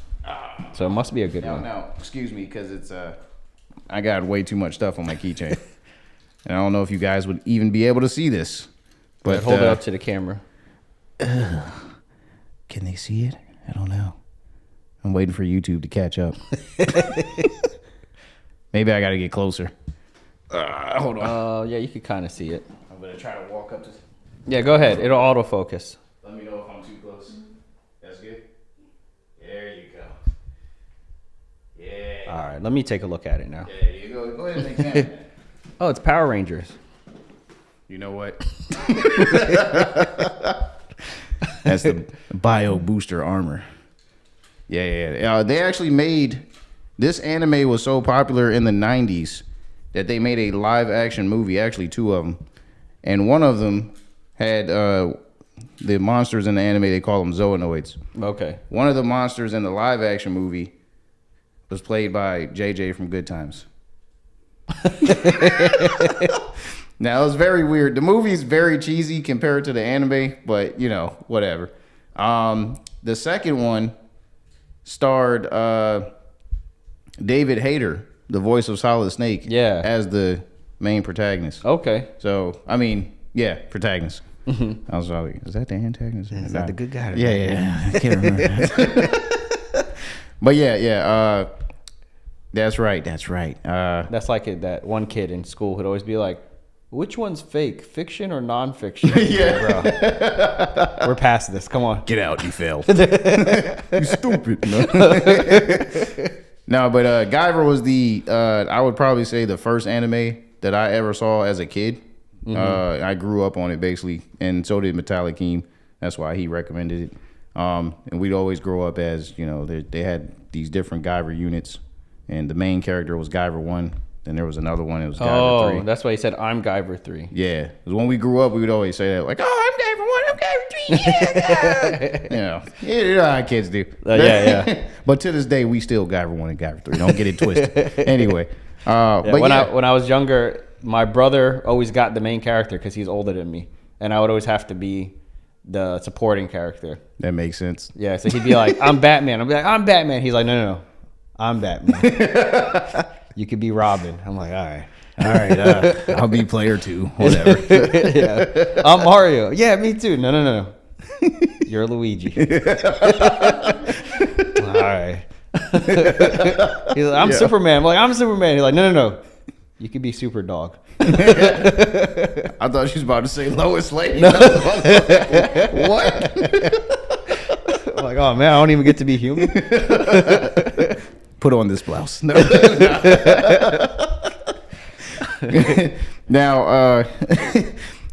So it must be a good one. No, excuse me, because it's... I got way too much stuff on my keychain. And I don't know if you guys would even be able to see this. But Hold it up to the camera. Can they see it? I don't know. I'm waiting for YouTube to catch up. Maybe I got to get closer. Hold on. Yeah, you could kind of see it. I'm going to try to walk up to... Yeah, go ahead. It'll autofocus. Let me know if I'm too close. That's good? There you go. Yeah. All right, let me take a look at it now. There you go. Go ahead and examine it. Oh, it's Power Rangers. You know what? That's the Bio Booster armor. Yeah. They actually made... This anime was so popular in the 90s that they made a live action movie, actually 2 of them. And one of them had the monsters in the anime, they call them Zoonoids. Okay. One of the monsters in the live action movie was played by JJ from Good Times. Now, it was very weird. The movie's very cheesy compared to the anime, but, you know, whatever. The second one starred David Hayter, the voice of Solid Snake, as the main protagonist. Okay. So, I mean, yeah, protagonist. I was like, is that the antagonist? Is that the good guy? Yeah. I can't remember. But yeah. That's right. That's like that one kid in school who'd always be like, which one's fake, fiction or nonfiction? Yeah. Bro. We're past this. Come on. Get out, you failed. You stupid. No, but Guyver was I would probably say the first anime that I ever saw as a kid. I grew up on it basically, and so did Metallic Keem. That's why he recommended it. And we'd always grow up as, you know, they had these different Guyver units, and the main character was Guyver 1. Then there was another one. It was Guyver 3. Oh, that's why he said, I'm Guyver 3. Yeah. Because when we grew up, we would always say that. Like, oh, I'm Guyver 1. I'm Guyver 3. Yeah. You know how kids do. Yeah. But to this day, we still Guyver 1 and Guyver 3. Don't get it twisted. Anyway. But when I was younger, my brother always got the main character because he's older than me. And I would always have to be the supporting character. That makes sense. Yeah. So he'd be like, I'm Batman. I'd be like, I'm Batman. He's like, no. I'm Batman. You could be Robin. I'm like, all right. I'll be player 2. Whatever. Yeah. I'm Mario. Yeah, me too. No. You're Luigi. All right. He's like, I'm Superman. I'm like, I'm Superman. He's like, no. You could be Super Dog. I thought she was about to say Lois Lane. No. What? I'm like, oh man, I don't even get to be human. Put on this blouse. No. Now,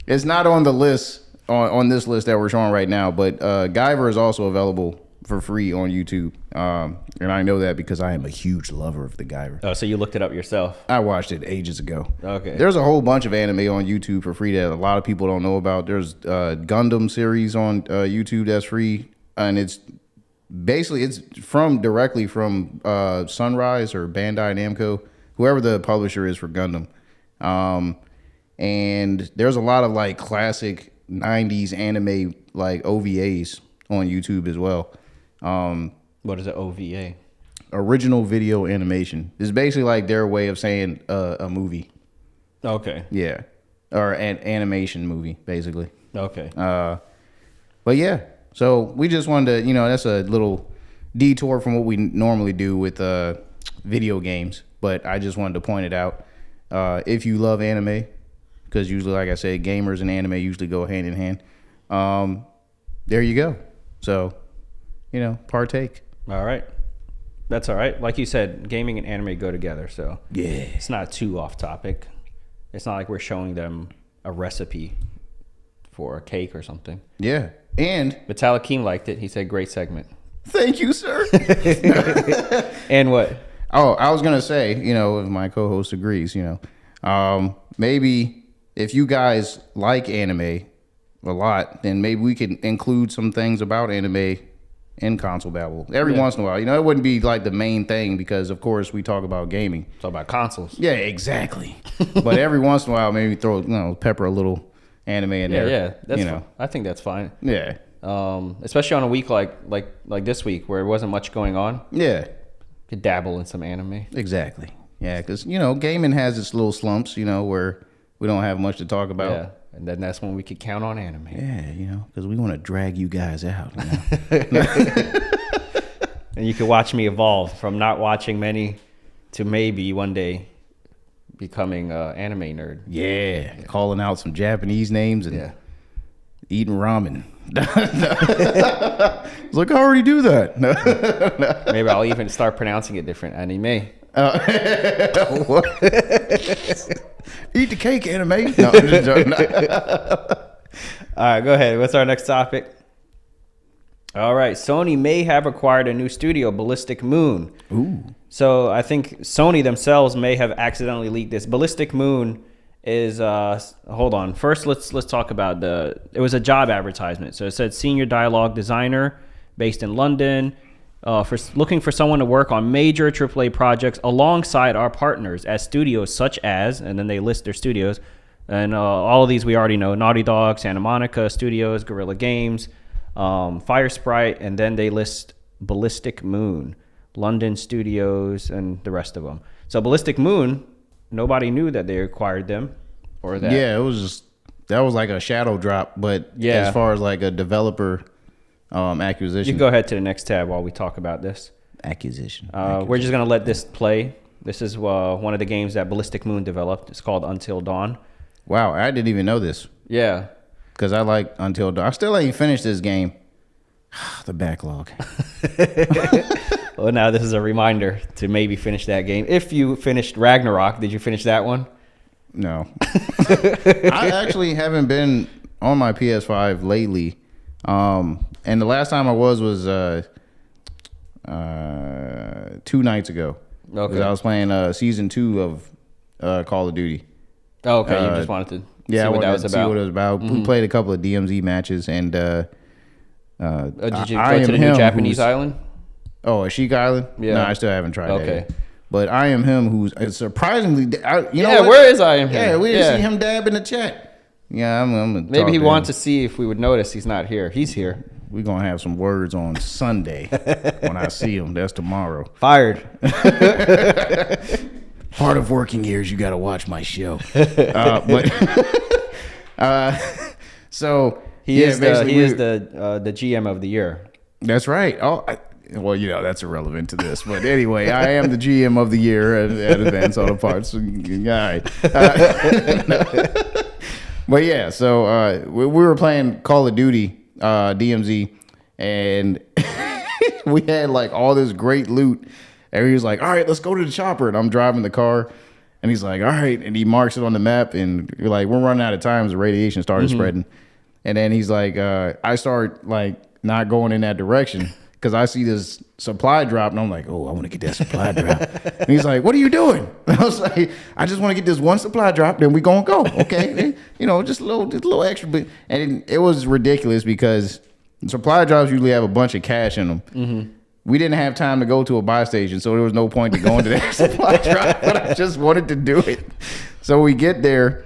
it's not on the list on this list that we're showing right now, but Guyver is also available for free on YouTube, and I know that because I am a huge lover of the Guyver. Oh, so you looked it up yourself? I watched it ages ago. Okay. There's a whole bunch of anime on YouTube for free that a lot of people don't know about. There's Gundam series on YouTube that's free, and it's basically directly from Sunrise or Bandai Namco, whoever the publisher is for Gundam. And there's a lot of like classic 90s anime like OVAs on YouTube as well. What is an OVA? Original video animation. It's basically like their way of saying a movie. Okay. Yeah. Or an animation movie, basically. Okay. But yeah. So we just wanted to, that's a little detour from what we normally do with video games. But I just wanted to point it out. If you love anime, because usually, like I said, gamers and anime usually go hand in hand. There you go. So, partake. All right. That's all right. Like you said, gaming and anime go together. So yeah, it's not too off topic. It's not like we're showing them a recipe for a cake or something. Yeah. And Metallic Keem liked it. He said, great segment. Thank you, sir. And what? Oh, I was going to say, if my co-host agrees, maybe if you guys like anime a lot, then maybe we could include some things about anime in Console Babble every once in a while. It wouldn't be like the main thing because, of course, we talk about gaming. Talk about consoles. Yeah, exactly. But every once in a while, maybe pepper a little anime in there. Yeah, that's fine. I think that's fine. Yeah. Especially on a week like this week where there wasn't much going on. Yeah. Could dabble in some anime. Exactly. Yeah, because, gaming has its little slumps, where we don't have much to talk about. Yeah, and then that's when we could count on anime. Yeah, because we want to drag you guys out. And you could watch me evolve from not watching many to maybe one day becoming an anime nerd. Yeah, calling out some Japanese names and eating ramen. It's like, I already do that. Maybe I'll even start pronouncing it different. Anime. What? Eat the cake, anime. No, I'm just joking. All right, go ahead. What's our next topic? All right, Sony may have acquired a new studio, Ballistic Moon. Ooh. So I think Sony themselves may have accidentally leaked this. Ballistic Moon is hold on. First, let's talk about it was a job advertisement. So it said senior dialogue designer based in London, for looking for someone to work on major AAA projects alongside our partners at studios such as, and then they list their studios, And all of these we already know: Naughty Dog, Santa Monica Studios, Guerrilla Games, Fire Sprite, and then they list Ballistic Moon, London Studios, and the rest of them. So Ballistic Moon, nobody knew that they acquired them, or that. Yeah, that was like a shadow drop, but as far as like a developer acquisition. You can go ahead to the next tab while we talk about this. Acquisition. We're just gonna let this play. This is one of the games that Ballistic Moon developed. It's called Until Dawn. Wow, I didn't even know this. Yeah. Because I like Until Dawn. I still ain't finished this game. The backlog. Well, now this is a reminder to maybe finish that game. If you finished Ragnarok, did you finish that one? No. I actually haven't been on my PS5 lately. And the last time I was 2 nights ago. Okay. 'Cause I was playing season 2 of Call of Duty. Oh, okay. You just wanted to see what that was about. See what it was about. We played a couple of DMZ matches, and did you go to the new Japanese island? Oh, a Sheik Island? Yeah. No, I still haven't tried that Okay. yet. But I Am Him, who's surprisingly, you know Yeah, what? where is I Am Him? Yeah, we didn't see him dab in the chat. Yeah, I'm gonna Maybe talk he to wants him. to see if we would notice he's not here. He's here. We're going to have some words on Sunday when I see him. That's tomorrow. Fired. Part of working years, you got to watch my show. So He is basically the GM of the year. That's right. Well, that's irrelevant to this. But anyway, I am the GM of the year at Advance Auto Parts. Guy. But yeah, so we were playing Call of Duty, DMZ, and we had like all this great loot. And he was like, all right, let's go to the chopper. And I'm driving the car. And he's like, all right. And he marks it on the map. And we're like, we're running out of time. The radiation started spreading. And then he's like, I start like not going in that direction because I see this supply drop. And I'm like, oh, I want to get that supply drop. And he's like, what are you doing? And I was like, I just want to get this one supply drop. Then we going to go. Okay. Just a little extra. But and it was ridiculous because supply drops usually have a bunch of cash in them. Mm-hmm. We didn't have time to go to a buy station, so there was no point to going to that supply drop, but I just wanted to do it. So we get there.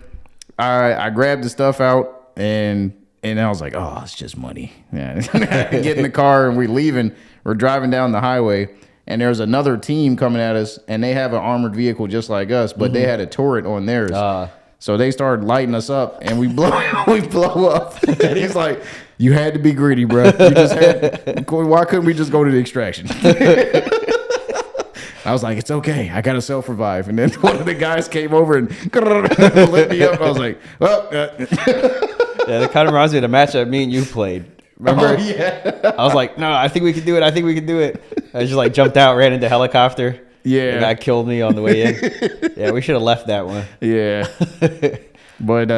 I grabbed the stuff out, and I was like, oh, it's just money. Yeah. Get in the car, and we're leaving. We're driving down the highway, and there's another team coming at us, and they have an armored vehicle just like us, but they had a turret on theirs. So they started lighting us up, and we blow up. And he's like, you had to be greedy, bro. Why couldn't we just go to the extraction? I was like, it's okay. I got to self-revive. And then one of the guys came over and lit me up. I was like, well. Yeah, that kind of reminds me of the match that me and you played. Remember? Oh, yeah. I was like, no, I think we can do it. I just like jumped out, ran into helicopter. Yeah. And that killed me on the way in. Yeah, we should have left that one. Yeah. But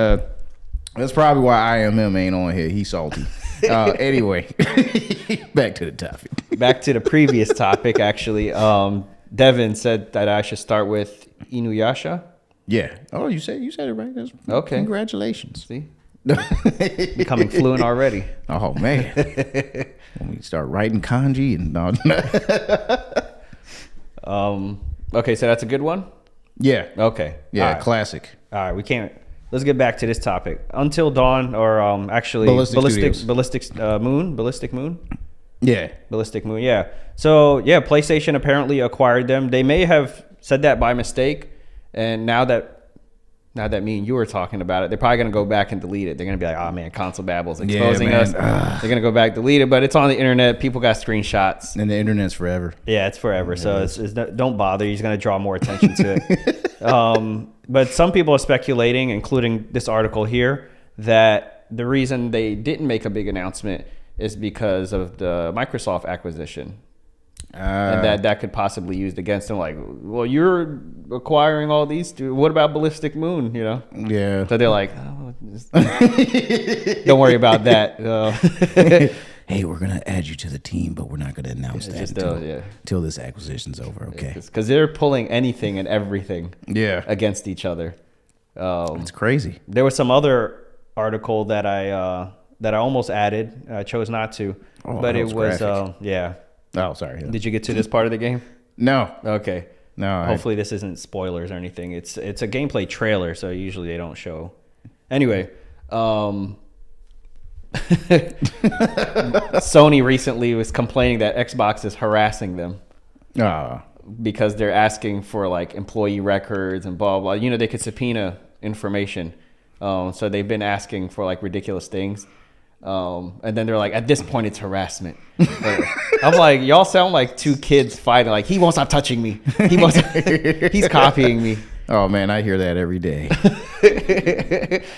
that's probably why I Am Him ain't on here. He's salty. Anyway, back to the topic. Back to the previous topic, actually. Devin said that I should start with Inuyasha. Yeah. Oh, you said it right. That's, okay. Congratulations. See? Becoming fluent already. Oh, man. When we start writing kanji and no. Okay, so that's a good one? Yeah. Okay. Yeah, All right. classic. All right, we can't. Let's get back to this topic. Until Dawn, or actually Ballistic Moon. Yeah. Ballistic Moon, yeah. So yeah, PlayStation apparently acquired them. They may have said that by mistake, and now that me and you were talking about it, they're probably gonna go back and delete it. They're gonna be like, "Oh man, console babbles exposing us." They're gonna go back, delete it, but it's on the internet. People got screenshots, and the internet's forever. Yeah, it's forever. So it's don't bother. You're just gonna draw more attention to it. But some people are speculating, including this article here, that the reason they didn't make a big announcement is because of the Microsoft acquisition. And that could possibly be used against them. Like, well, you're acquiring all these. What about Ballistic Moon? Yeah. So they're like, oh, don't worry about that. Hey, we're gonna add you to the team, but we're not gonna announce that until this acquisition's over. Okay. Because they're pulling anything and everything. Yeah. Against each other. It's crazy. There was some other article that I almost added. I chose not to, but it was yeah. Oh, sorry. Did you get to this part of the game? No. Okay. No. Hopefully this isn't spoilers or anything. It's a gameplay trailer, so usually they don't show Anyway, Sony recently was complaining that Xbox is harassing them because they're asking for like employee records and blah blah. You know, they could subpoena information, so they've been asking for like ridiculous things. And then they're like, at this point, it's harassment. I'm like, y'all sound like two kids fighting. Like, he won't stop touching me. He's copying me. Oh man, I hear that every day.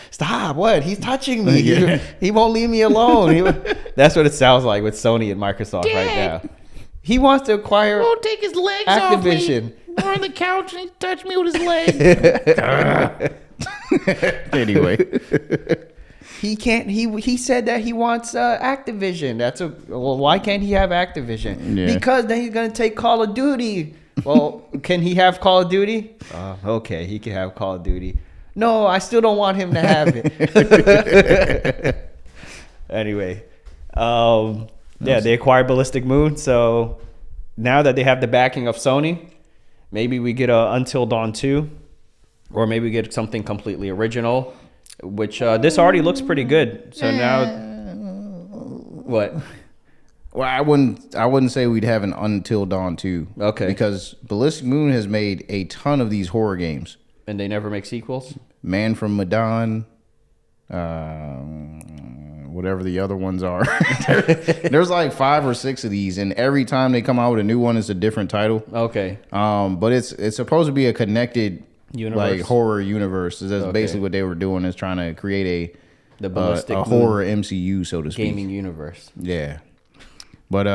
Stop! What? He's touching me. Yeah. He won't leave me alone. That's what it sounds like with Sony and Microsoft right now. He wants to acquire. Won't take his legs Activision. off me. We're on the couch and he touched me with his leg. Anyway. He can't. He said that he wants Activision. Well, why can't he have Activision? Yeah. Because then he's gonna take Call of Duty. Well, can he have Call of Duty? Okay, he can have Call of Duty. No, I still don't want him to have it. Anyway, they acquired Ballistic Moon. So now that they have the backing of Sony, maybe we get Until Dawn 2, or maybe we get something completely original. Which this already looks pretty good. So now, what? Well, I wouldn't say we'd have an Until Dawn 2. Okay. Because Ballistic Moon has made a ton of these horror games. And they never make sequels? Man from Medan, whatever the other ones are. There's like 5 or 6 of these, and every time they come out with a new one, it's a different title. Okay. But it's supposed to be a connected Universe. like horror universe. That's basically what they were doing, is trying to create the Ballistic a horror MCU, so to speak. gaming universe. Yeah. But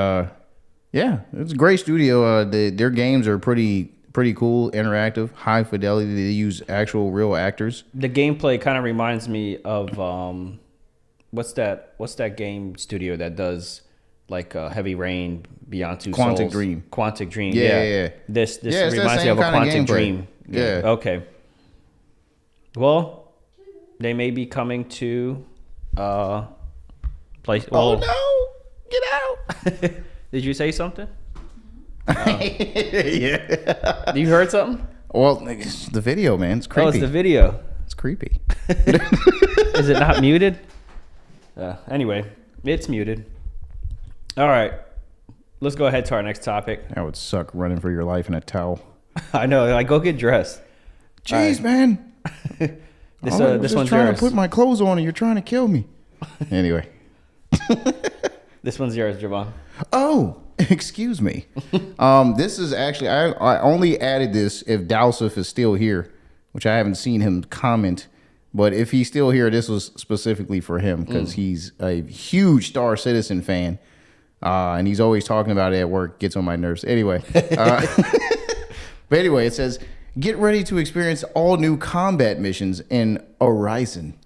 yeah, it's a great studio. Their games are pretty cool, interactive, high fidelity. They use actual real actors. The gameplay kind of reminds me of what's that game studio that does like Heavy Rain, Beyond Two Souls? Quantic Dream. Quantic Dream. Yeah. This Yeah, it's that reminds me same of a kind of Quantic gameplay. Dream. Yeah. Okay. Well, they may be coming to place. Oh Well, no! Get out! did you say something? Yeah. You heard something? Well, it's the video, man. It's creepy. Oh, it's the video. It's creepy. Is it not muted? Anyway, it's muted. All right. Let's go ahead to our next topic. That would suck, running for your life in a towel. I know. Like, go get dressed. Jeez, man. This I was this just one's trying yours. to put my clothes on, and you're trying to kill me. Anyway. This one's yours, Javon. Oh, excuse me. This is actually, I only added this if Dowsif is still here, which I haven't seen him comment. But if he's still here, this was specifically for him because he's a huge Star Citizen fan. And he's always talking about it at work. Gets on my nerves. Anyway. But anyway, it says, get ready to experience all new combat missions in Horizon.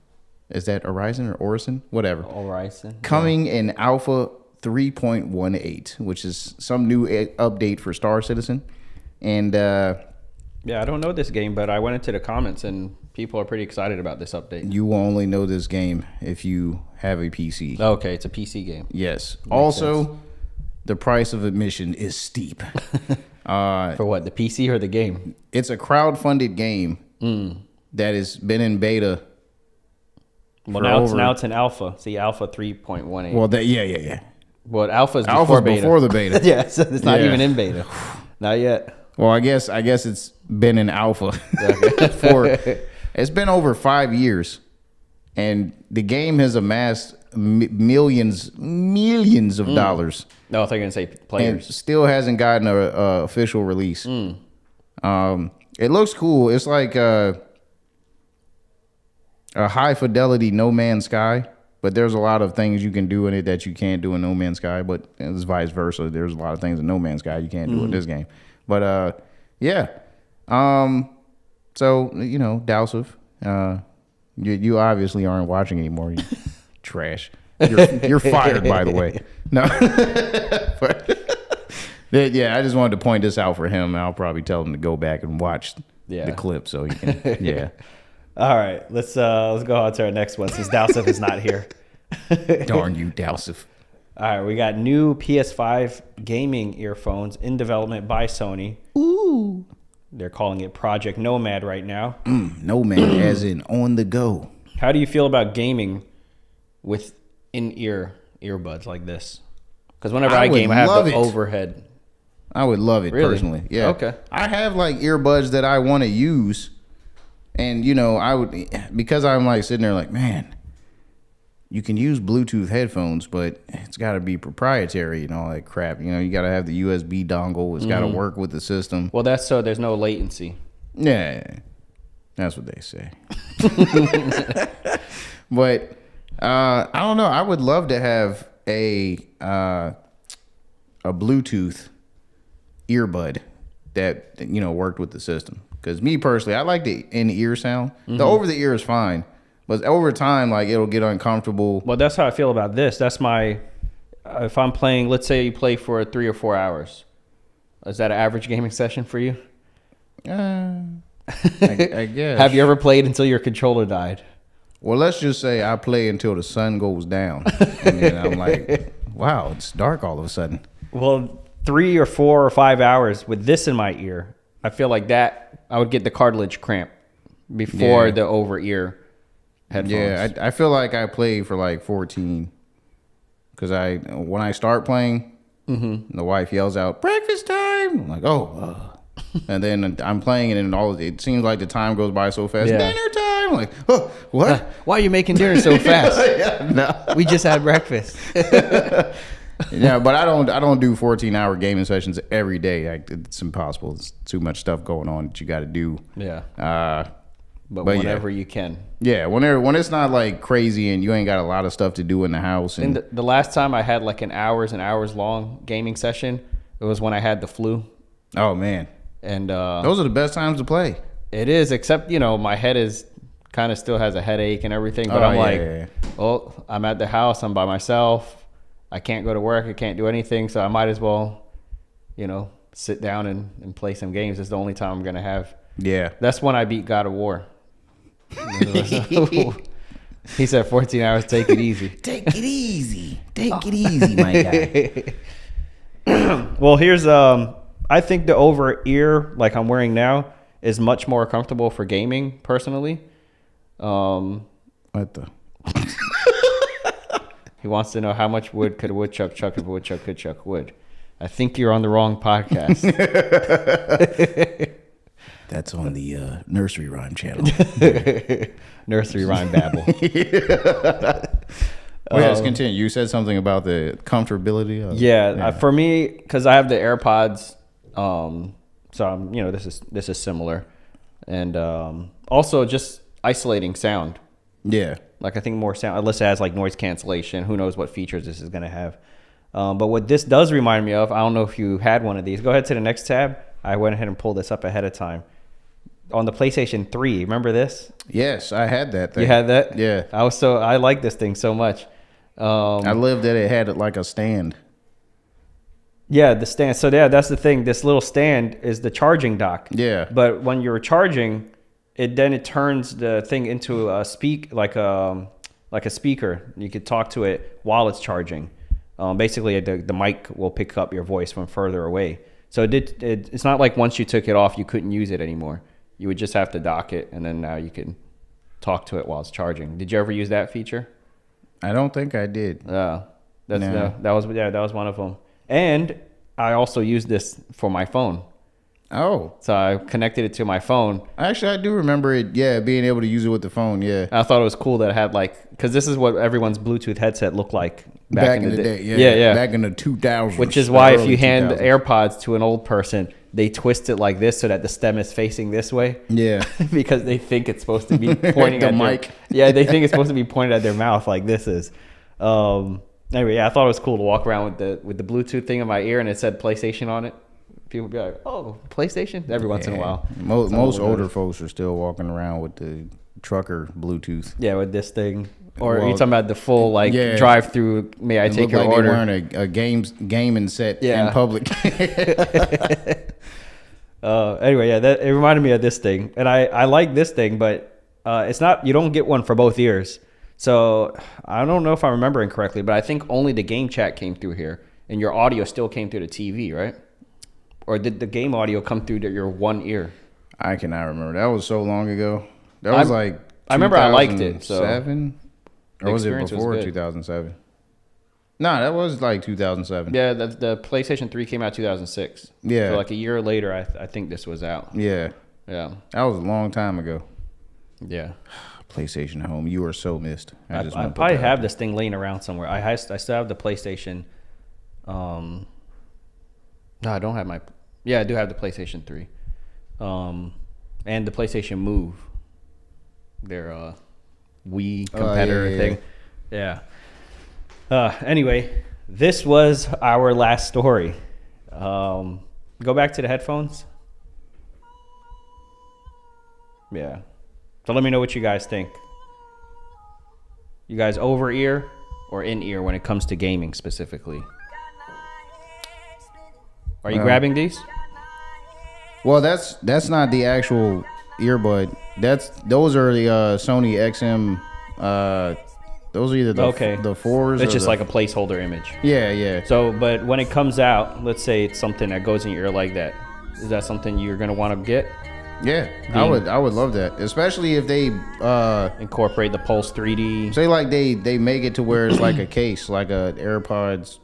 Is that Horizon or Orison? Whatever. Horizon. Coming in Alpha 3.18, which is some new update for Star Citizen. And Yeah, I don't know this game, but I went into the comments and people are pretty excited about this update. you will only know this game if you have a PC. Okay, it's a PC game. Yes. Also, the price of admission is steep. For what, the PC or the game? It's a crowd-funded game that has been in beta. Well, now it's in alpha. See, alpha 3.18. Well, yeah. Well, alpha's before Alpha's beta. before the beta. Yeah, so it's not Yeah. even in beta. Not yet. Well, I guess it's been in alpha it's been over 5 years, and the game has amassed millions of dollars, No, I thought you were gonna say and players. still hasn't gotten a official release. It looks cool. It's like a high fidelity No Man's Sky, but there's a lot of things you can do in it that you can't do in No Man's Sky, but it's vice versa. There's a lot of things in No Man's Sky you can't do in this game. But yeah. So, you know, Dowsif, you obviously aren't watching anymore. You trash. You're fired, by the way. No. But, yeah, I just wanted to point this out for him. I'll probably tell him to go back and watch the clip so he can. Yeah. All right, let's go on to our next one since Dowsif is not here. Darn you, Dowsif. All right, we got new PS5 gaming earphones in development by Sony. Ooh. They're calling it Project Nomad right now. No man, as in on the go. How do you feel about gaming with in-ear earbuds like this? Because whenever I game, I have the overhead. I would love it personally. Yeah. Okay. I have like earbuds that I want to use, and you know, I would, because I'm like sitting there like, man, you can use Bluetooth headphones, but it's got to be proprietary and all that crap. You know, you got to have the USB dongle. It's got to work with the system. Well, that's so there's no latency. Yeah, that's what they say. But I don't know. I would love to have a Bluetooth earbud that, you know, worked with the system. Because me personally, I like the in-ear sound. The over-the-ear is fine, but over time, like, it'll get uncomfortable. Well, that's how I feel about this. That's my, if I'm playing, let's say you play for 3 or 4 hours. Is that an average gaming session for you? I guess. Have you ever played until your controller died? Well, let's just say I play until the sun goes down. And then I'm like, wow, it's dark all of a sudden. Well, 3 or 4 or 5 hours with this in my ear, I feel like that I would get the cartilage cramp before the over-ear headphones. Yeah, I feel like I played for like 14 because when I start playing, the wife yells out, breakfast time. I'm like, oh. And then I'm playing and it seems like the time goes by so fast. Yeah. Dinner time. I'm like, oh, what? Why are you making dinner so fast? No. We just had breakfast. Yeah, but I don't do 14-hour gaming sessions every day. It's impossible. It's too much stuff going on that you got to do. Yeah. But whenever you can. Yeah, when it's not like crazy and you ain't got a lot of stuff to do in the house. And the last time I had like an hours and hours long gaming session, it was when I had the flu. Oh man. And those are the best times to play. It is, except, you know, my head is kind of still has a headache and everything. But well, I'm at the house. I'm by myself. I can't go to work. I can't do anything. So I might as well, you know, sit down and play some games. It's the only time I'm going to have. Yeah. That's when I beat God of War. He said 14 hours, take it easy. Take it easy. Take it easy, my guy. Well, here's, I think the over ear, like I'm wearing now, is much more comfortable for gaming, personally. What the? He wants to know how much wood could a woodchuck chuck if a woodchuck could chuck wood. I think you're on the wrong podcast. That's on the nursery rhyme channel. Nursery rhyme babble. Yes, continue. You said something about the comfortability of for me, because I have the AirPods, so I'm, you know, this is similar, and also just isolating sound. Yeah. Like, I think more sound, unless it has like noise cancellation. Who knows what features this is going to have. But what this does remind me of, I don't know if you had one of these. Go ahead to the next tab. I went ahead and pulled this up ahead of time. On the PlayStation 3, remember this? Yes, I had that thing. You had that? Yeah. I like this thing so much. I lived that it had like a stand. Yeah, the stand. So yeah, that's the thing. This little stand is the charging dock. Yeah. But when you're charging, it turns the thing into a like a speaker. You could talk to it while it's charging. Basically, the mic will pick up your voice from further away. So it's not like once you took it off, you couldn't use it anymore. You would just have to dock it, and then now you can talk to it while it's charging. Did you ever use that feature? I don't think I did. That was one of them. And I also used this for my phone. Oh. So I connected it to my phone. Actually, I do remember it, being able to use it with the phone, yeah. I thought it was cool that it had because this is what everyone's Bluetooth headset looked like back in the day. Yeah. Back in the 2000s. Which is why if you hand AirPods to an old person, they twist it like this so that the stem is facing this way. Yeah. Because they think it's supposed to be pointing the at mic. They think it's supposed to be pointed at their mouth like this is. Anyway, I thought it was cool to walk around with the Bluetooth thing in my ear and it said PlayStation on it. People would be like, "Oh, PlayStation!" Every once in a while. Most older folks are still walking around with the trucker Bluetooth. Yeah, with this thing. Or are you talking about the full drive-through? May I take your like order? They're wearing a gaming set in public. Anyway, it reminded me of this thing, and I like this thing, but it's not. You don't get one for both ears. So I don't know if I'm remembering correctly, but I think only the game chat came through here, and your audio still came through the TV, right? Or did the game audio come through your one ear? I cannot remember. That was so long ago. That was I remember I liked it. So 2007? Or was it experience was before good. 2007? No, that was like 2007. yeah, the PlayStation 3 came out 2006. Yeah. So like a year later, I think this was out. Yeah. Yeah. That was a long time ago. Yeah. PlayStation Home, you are so missed. I wanna put probably that have out this thing laying around somewhere. I still have the PlayStation. No, I don't have my. Yeah, I do have the PlayStation 3, and the PlayStation Move. Their Wii competitor thing. Yeah. Anyway, this was our last story. Go back to the headphones. Yeah. So let me know what you guys think. You guys over ear or in ear when it comes to gaming specifically? Are you grabbing these? Well, that's not the actual earbud. Those are the Sony XM. Those are either the fours. It's or just the, like a placeholder image. yeah. So, but when it comes out, let's say it's something that goes in your ear like that. Is that something you're gonna want to get? Yeah, I would love that, especially if they Incorporate the Pulse 3D. say like they make it to where it's like a case, like a AirPods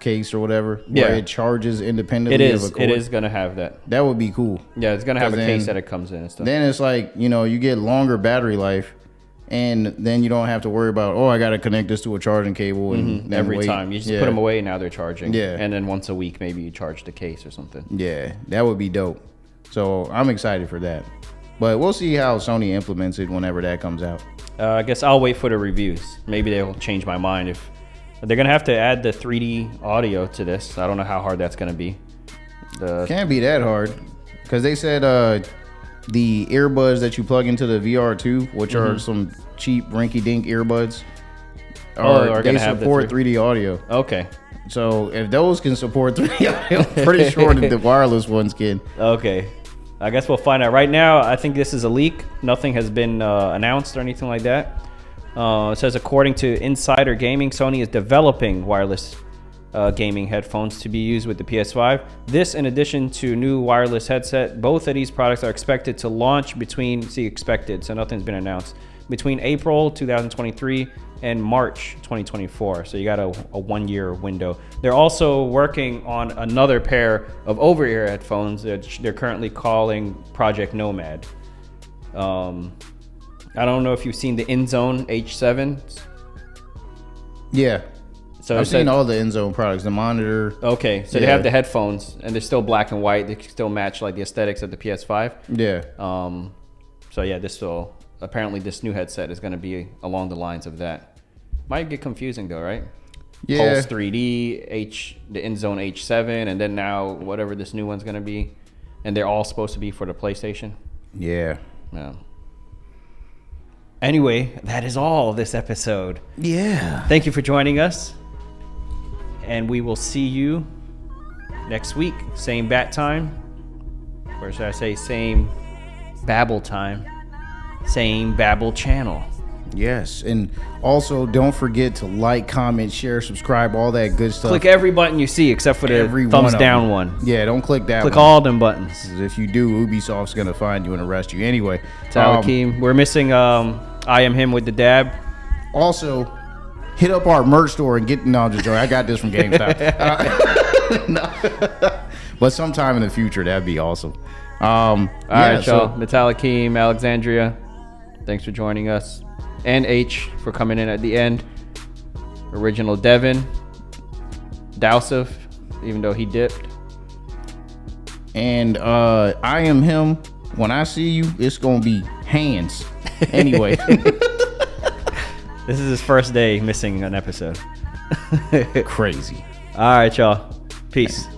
case or whatever, where Yeah. it charges independently. It of a is. cord. It is gonna have that. That would be cool. Yeah, it's gonna have a 'Cause case then- that it comes in and stuff. Then it's like, you get longer battery life, and then you don't have to worry about, I got to connect this to a charging cable and then Every wait. time you just Yeah. put them away, now they're charging. Yeah. And then once a week, maybe you charge the case or something. Yeah, that would be dope. So I'm excited for that. But we'll see how Sony implements it whenever that comes out. I guess I'll wait for the reviews. Maybe they'll change my mind if they're gonna have to add the 3D audio to this. I don't know how hard that's gonna be. Can't be that hard, because they said the earbuds that you plug into the VR2, which are some cheap rinky-dink earbuds, are they gonna have the support 3D audio. Okay. So if those can support 3D audio, I'm pretty sure that the wireless ones can. Okay. I guess we'll find out. Right now, I think this is a leak. Nothing has been announced or anything like that. It says, according to Insider Gaming, Sony is developing wireless gaming headphones to be used with the PS5. This, in addition to new wireless headset, both of these products are expected to launch expected, so nothing's been announced, between April 2023 and March 2024. So you got a 1 year window. They're also working on another pair of over-ear headphones that they're currently calling Project Nomad. I don't know if you've seen the InZone H7. Yeah. So I've seen all the InZone products, the monitor. Okay, so they have the headphones, and they're still black and white. They still match like the aesthetics of the PS5. Yeah. So yeah, apparently this new headset is going to be along the lines of that. Might get confusing though, right? Yeah. Pulse 3D, the InZone H7, and then now whatever this new one's going to be, and they're all supposed to be for the PlayStation. Yeah. Yeah. Anyway, that is all this episode. Yeah. Thank you for joining us. And we will see you next week. Same bat time. Or should I say same Babble time. Same Babble channel. Yes. And also, don't forget to like, comment, share, subscribe, all that good stuff. Click every button you see except for the Every thumbs one of down them. one. Yeah, don't click that Click one. all them buttons. 'Cause if you do, Ubisoft's going to find you and arrest you. Anyway. Talakeem. We're missing I Am Him with the dab. Also, hit up our merch store and get... No, I'm just joking. I got this from GameStop. But sometime in the future, that'd be awesome. All right, y'all. Metalakeem, Alexandria, thanks for joining us. And H for coming in at the end. Original Devin. Dousif, even though he dipped. And I Am Him. When I see you, it's going to be hands. Anyway. This is his first day missing an episode. Crazy. All right, y'all. Peace.